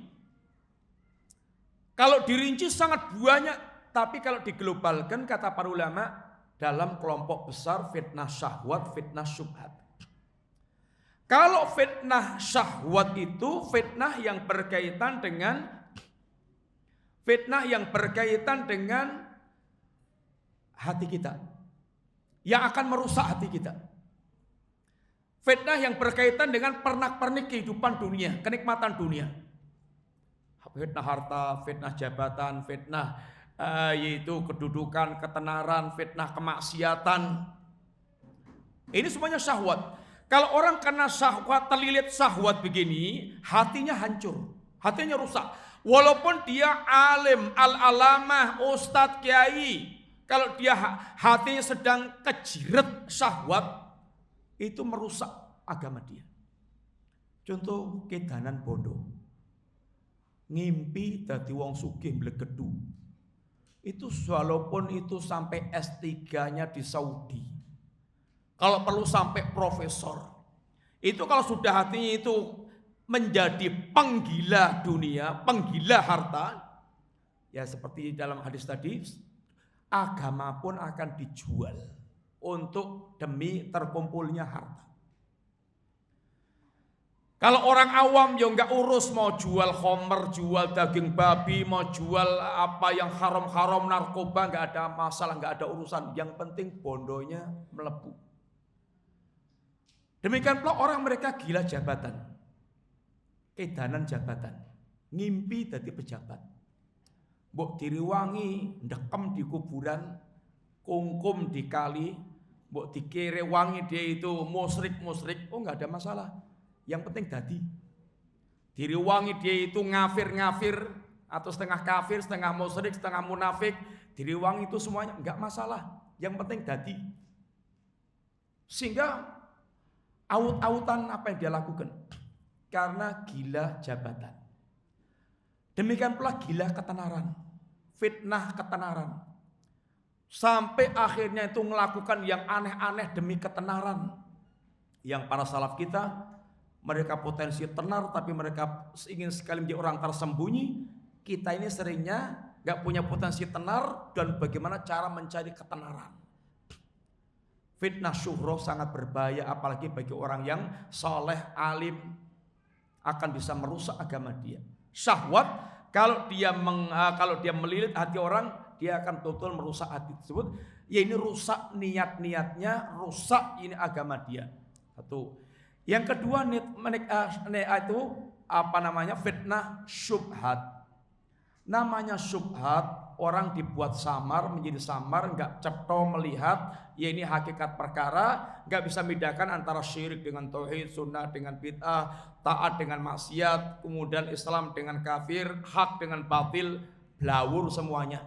kalau dirinci sangat banyak, tapi kalau diglobalkan kata para ulama, dalam kelompok besar fitnah syahwat, fitnah syubhat. Kalau fitnah syahwat itu fitnah yang berkaitan dengan hati kita, yang akan merusak hati kita. Fitnah yang berkaitan dengan pernak-pernik kehidupan dunia, kenikmatan dunia. Fitnah harta, fitnah jabatan, fitnah yaitu kedudukan, ketenaran, fitnah kemaksiatan. Ini semuanya syahwat. Kalau orang kena syahwat, terlilit syahwat begini, hatinya hancur, hatinya rusak. Walaupun dia alim, al-alamah, ustadz, kiai, kalau dia hatinya sedang kejiret syahwat, itu merusak agama dia. Contoh kedanan bondo, ngimpi dadi wong sugih mblegedu. Itu walaupun itu sampai S3-nya di Saudi, kalau perlu sampai profesor, itu kalau sudah hatinya itu menjadi penggila dunia, penggila harta, ya seperti dalam hadis tadi, agama pun akan dijual untuk demi terkumpulnya harta. Kalau orang awam ya nggak urus, mau jual khomer, jual daging babi, mau jual apa yang haram-haram, narkoba, nggak ada masalah, nggak ada urusan. Yang penting bondonya melebu. Demikian pula orang mereka gila jabatan, kedanan jabatan, ngimpi dadi pejabat. Mbok diriwangi ndekem di kuburan, kungkum di kali, mbok dikire wangi dia itu musyrik, oh enggak ada masalah. Yang penting dadi. Diriwangi dia itu ngafir atau setengah kafir, setengah musyrik, setengah munafik, diriwangi itu semuanya enggak masalah. Yang penting dadi. Sehingga aut-autan apa yang dia lakukan? Karena gila jabatan. Demikian pula gila ketenaran, fitnah ketenaran. Sampai akhirnya itu melakukan yang aneh-aneh demi ketenaran. Yang para salaf kita, mereka potensi tenar tapi mereka ingin sekali menjadi orang tersembunyi. Kita ini seringnya gak punya potensi tenar dan bagaimana cara mencari ketenaran. Fitnah syuhroh sangat berbahaya apalagi bagi orang yang soleh, alim, akan bisa merusak agama dia. Syahwat kalau dia melilit hati orang, dia akan betul merusak hati tersebut. Ya ini rusak niat-niatnya, rusak ini agama dia. Satu. Yang kedua itu fitnah syubhat. Namanya syubhat, orang dibuat samar, menjadi samar, enggak cetha melihat, ya ini hakikat perkara, enggak bisa membedakan antara syirik dengan tauhid, sunnah dengan bid'ah, taat dengan maksiat, kemudian Islam dengan kafir, hak dengan batil, blawur semuanya.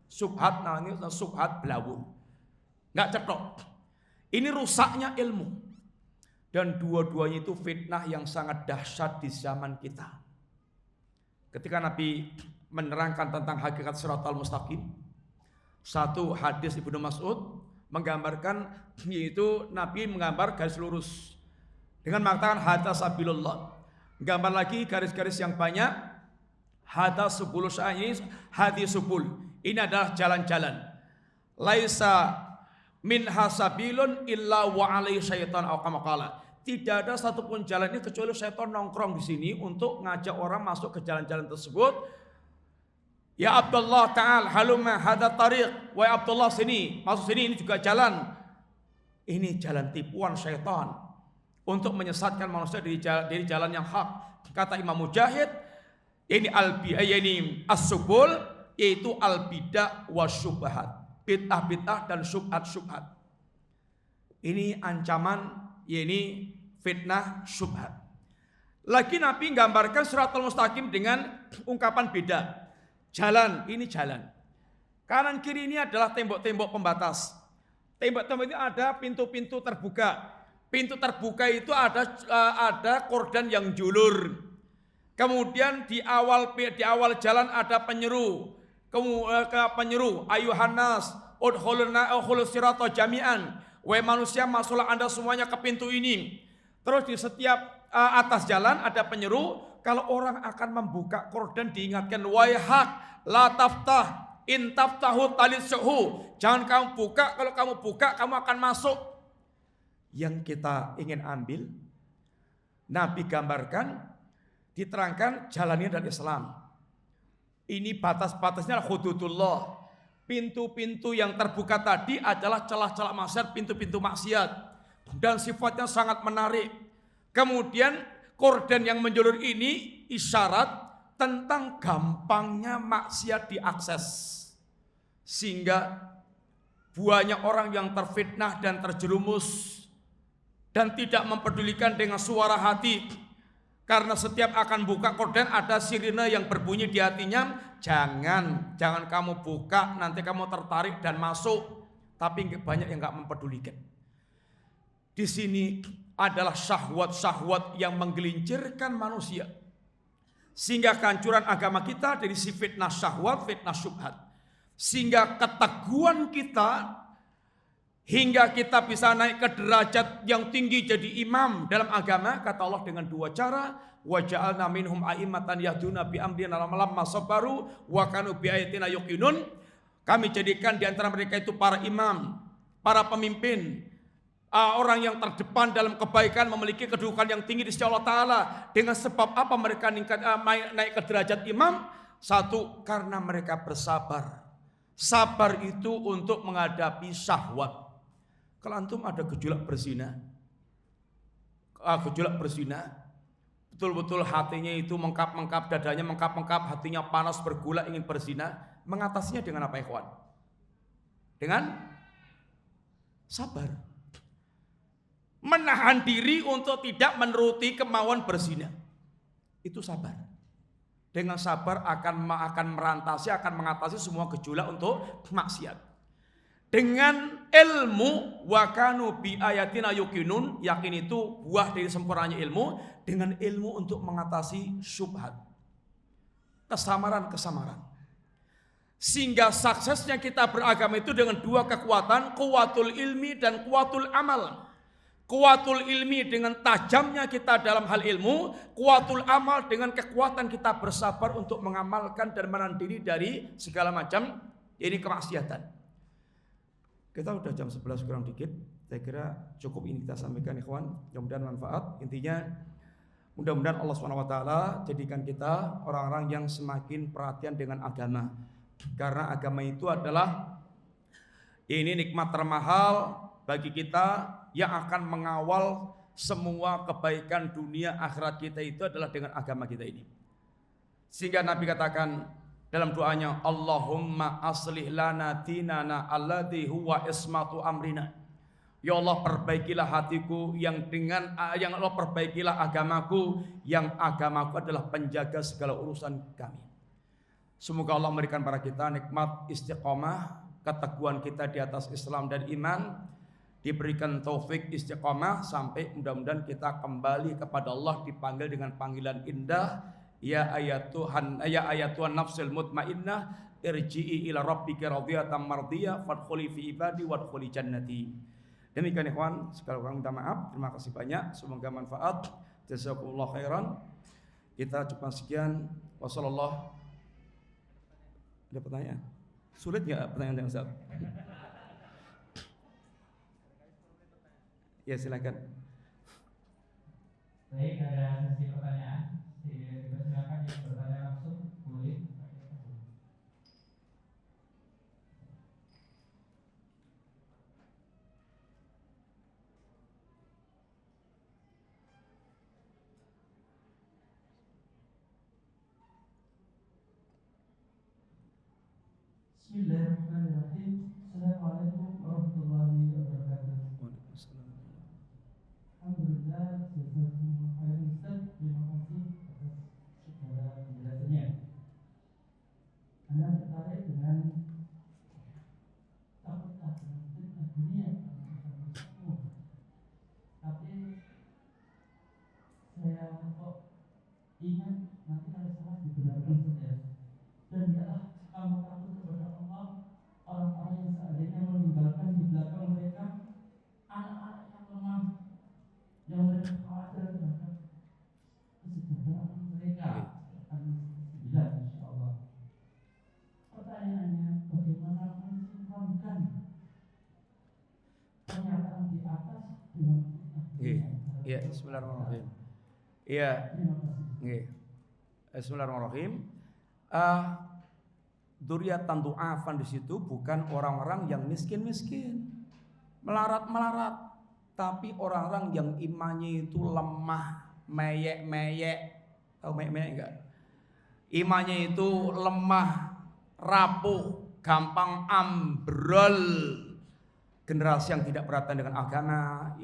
Syubhat namanya syubhat blawur. Enggak cetha. Ini rusaknya ilmu. Dan dua-duanya itu fitnah yang sangat dahsyat di zaman kita. Ketika Nabi menerangkan tentang hakikat Shiratal Mustaqim, satu hadis Ibnu Mas'ud menggambarkan, yaitu Nabi menggambar garis lurus dengan mengatakan hadza sabilullah. Gambar lagi garis-garis yang banyak, hadza subul syai'is, hadis subul. Ini adalah jalan-jalan. Laisa min hasabilun illa wa alaihi syaitan aw kama qala. Tidak ada satupun jalan ini kecuali syaitan nongkrong di sini untuk ngajak orang masuk ke jalan-jalan tersebut. Ya Abdullah ta'al halumma hadha tariq. Wahai Abdullah sini, masuk sini, ini juga jalan. Ini jalan tipuan syaitan untuk menyesatkan manusia dari jalan yang hak. Kata Imam Mujahid, ini as-subul, yaitu al-bidah wa syubhat. Bid'ah-bid'ah dan syubhat-syubhat. Ini ancaman, ini fitnah syubhat. Lagi Nabi gambarkan Shiratal Mustaqim dengan ungkapan beda. Jalan, ini jalan. Kanan kiri ini adalah tembok-tembok pembatas. Tembok-tembok ini ada pintu-pintu terbuka. Pintu terbuka itu ada kordan yang julur. Kemudian di awal jalan ada penyeru. Penyeru, ayuhan nas, udkhulus sirata jami'an. Wahai manusia, masuklah Anda semuanya ke pintu ini. Terus di setiap atas jalan ada penyeru. Kalau orang akan membuka korden diingatkan, wahai hak, la taftah, in taftahu talisuhu. Jangan kamu buka, kalau kamu buka kamu akan masuk. Yang kita ingin ambil, Nabi gambarkan, diterangkan jalannya dari Islam. Ini batas-batasnya hududullah. Pintu-pintu yang terbuka tadi adalah celah-celah maksiat, pintu-pintu maksiat. Dan sifatnya sangat menarik. Kemudian korden yang menjulur ini isyarat tentang gampangnya maksiat diakses. Sehingga banyak orang yang terfitnah dan terjerumus dan tidak mempedulikan dengan suara hati. Karena setiap akan buka korden ada sirine yang berbunyi di hatinya, jangan kamu buka, nanti kamu tertarik dan masuk. Tapi banyak yang enggak mempedulikan. Di sini adalah syahwat-syahwat yang menggelincirkan manusia. Sehingga kehancuran agama kita dari si fitnah syahwat, fitnah syubhat. Sehingga keteguhan kita hingga kita bisa naik ke derajat yang tinggi jadi imam dalam agama, kata Allah dengan dua cara. Wa ja'alna minhum a'immatan yahduna bi amrina lamma sabaru wa kanu bi ayatina yuqinun. Kami jadikan di antara mereka itu para imam, para pemimpin, orang yang terdepan dalam kebaikan, memiliki kedudukan yang tinggi di sisi Allah Ta'ala. Dengan sebab apa mereka naik ke derajat imam? Satu, karena mereka bersabar. Sabar itu untuk menghadapi syahwat. Kalau antum ada gejolak berzina, gejolak berzina, betul-betul hatinya itu mengkap-mengkap, dadanya mengkap-mengkap, hatinya panas bergulak ingin berzina, mengatasinya dengan apa ikhwan? Dengan sabar. Menahan diri untuk tidak menuruti kemauan berzina. Itu sabar. Dengan sabar akan mengatasi semua gejolak untuk maksiat. Dengan ilmu wakanu bi ayatina yuqinun, yakin itu buah dari sempurnanya ilmu. Dengan ilmu untuk mengatasi syubhat, kesamaran. Sehingga suksesnya kita beragama itu dengan dua kekuatan, kuwatul ilmi dan kuwatul amal. Kuwatul ilmi dengan tajamnya kita dalam hal ilmu, kuwatul amal dengan kekuatan kita bersabar untuk mengamalkan dan menahan diri dari segala macam kemaksiatan. Kita udah jam 11 kurang dikit. Saya kira cukup ini kita sampaikan ikhwan. Mudah-mudahan manfaat. Intinya mudah-mudahan Allah SWT jadikan kita orang-orang yang semakin perhatian dengan agama. Karena agama itu adalah ini nikmat termahal bagi kita yang akan mengawal semua kebaikan dunia akhirat kita itu adalah dengan agama kita ini. Sehingga Nabi katakan dalam doanya, Allahumma aslih lana dinana alladhi huwa ismatu amrina. Ya Allah, perbaikilah hatiku yang Allah perbaikilah agamaku yang agamaku adalah penjaga segala urusan kami. Semoga Allah memberikan kepada kita nikmat istiqomah, keteguhan kita di atas Islam dan iman, diberikan taufik istiqomah sampai mudah-mudahan kita kembali kepada Allah dipanggil dengan panggilan indah. Ya ayatuhan nafsul mutmainnah irji'i ila rabbika radhiyatan mardiyah fadkhuli fi ibadi wadkhuli jannati. Demikian ikhwan, sekali lagi minta maaf, terima kasih banyak, semoga manfaat. Jazakumullah khairan. Kita cukup sekian. Wassallallahu. Ada pertanyaan? Sulit enggak pertanyaan Ustaz? Ya silakan. Baik, ada sesi pertanyaan. Silakan yang bertanya langsung boleh. Bismillahirrahmanirrahim. Assalamualaikum warahmatullahi wabarakatuh. Alhamdulillah, jazakumullah khairan Ustaz. Terima kasih atas segala penjelasannya. Anda tertarik dengan takutkah dengan fitnah dunia, tapi saya kok ingat nanti kalau salah dibenarkan saja. Dan tidaklah kamu takut kepada Allah, orang-orang yang seandainya meninggalkan di belakang mereka anak-anak yang lemah, yang mereka khawatir terhadap kesejahteraan mereka. Alhamdulillah, insyaallah. Pertanyaannya, bagaimana mensinkronkan pernyataan di atas dengan Iya, bismillahirrahmanirrahim. Iya. Bismillahirrahmanirrahim. Dzurriatan du'afan di situ bukan orang-orang yang miskin-miskin, melarat-melarat, tapi orang-orang yang imannya itu lemah, meyek-meyek. Tahu meyek-meyek enggak? Imannya itu lemah, rapuh, gampang ambrol. Generasi yang tidak perhatian dengan agama,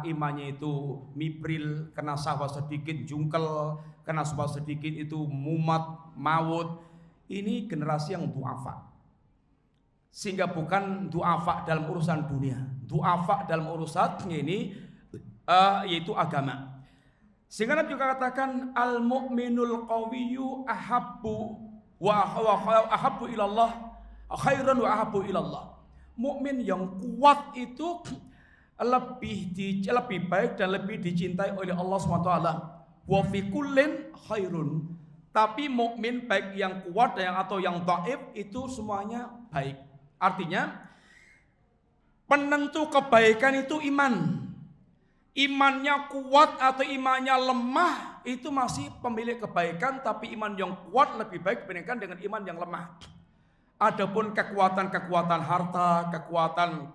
imannya itu mibril, kena sahwat sedikit jungkel, kena sahwat sedikit itu mumat, maut. Ini generasi yang du'afa. Sehingga bukan du'afa dalam urusan dunia, du'afa dalam urusan ini yaitu agama. Sehingga Nabi juga katakan al-mu'minul qawiyyu ahabbu ilallah khairan wa ahabbu ilallah. Mukmin yang kuat itu lebih baik dan lebih dicintai oleh Allah SWT. Wa fi kullin khairun. Tapi mukmin baik yang kuat atau yang dhaif itu semuanya baik. Artinya penentu kebaikan itu iman. Imannya kuat atau imannya lemah itu masih pemilik kebaikan, tapi iman yang kuat lebih baik dibandingkan dengan iman yang lemah. Adapun kekuatan harta, kekuatan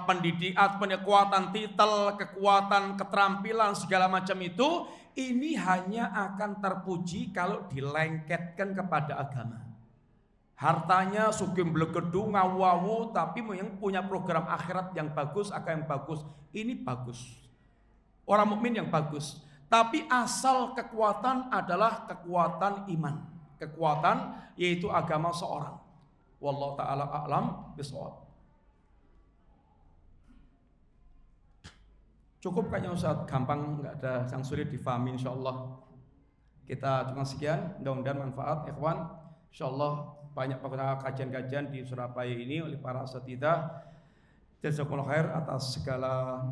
pendidikan, kekuatan titel, kekuatan keterampilan segala macam itu, ini hanya akan terpuji kalau dilengketkan kepada agama. Hartanya sugeng blegedu ngawu-awu, tapi yang punya program akhirat yang bagus, agama yang bagus, ini bagus. Orang mukmin yang bagus. Tapi asal kekuatan adalah kekuatan iman, kekuatan yaitu agama seorang. Wallahu taala a'lam bishawab. Cukup kayaknya Ustaz, gampang, nggak ada yang sulit difahami insyaallah. Kita cuma sekian, mudah-mudahan manfaat ikhwan. Insyaallah banyak kajian-kajian di Surabaya ini oleh para asatidzah. Jazakumullah khair atas segala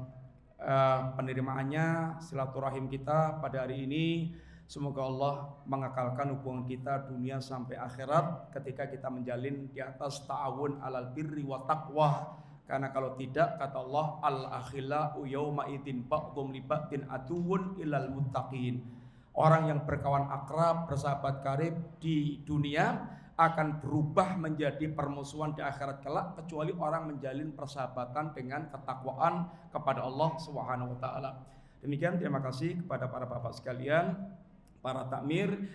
penerimaannya, silaturahim kita pada hari ini. Semoga Allah mengekalkan hubungan kita dunia sampai akhirat ketika kita menjalin di atas ta'awun alal birri wa taqwa. Karena kalau tidak, kata Allah, al-akhillau yawma idzin ba'dhum li ba'din aduwwun ilal muttaqin. Orang yang berkawan akrab, bersahabat karib di dunia akan berubah menjadi permusuhan di akhirat kelak, kecuali orang menjalin persahabatan dengan ketakwaan kepada Allah Subhanahu wa taala. Demikian, terima kasih kepada para bapak sekalian, para takmir.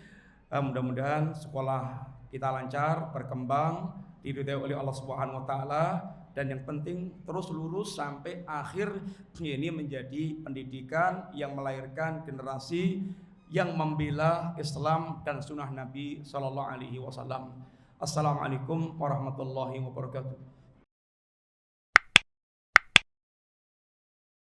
Mudah-mudahan sekolah kita lancar, berkembang, diridhai oleh Allah Subhanahu wa taala, dan yang penting terus lurus sampai akhir ini menjadi pendidikan yang melahirkan generasi yang membela Islam dan sunnah Nabi Sallallahu Alaihi Wasallam. Assalamualaikum warahmatullahi wabarakatuh.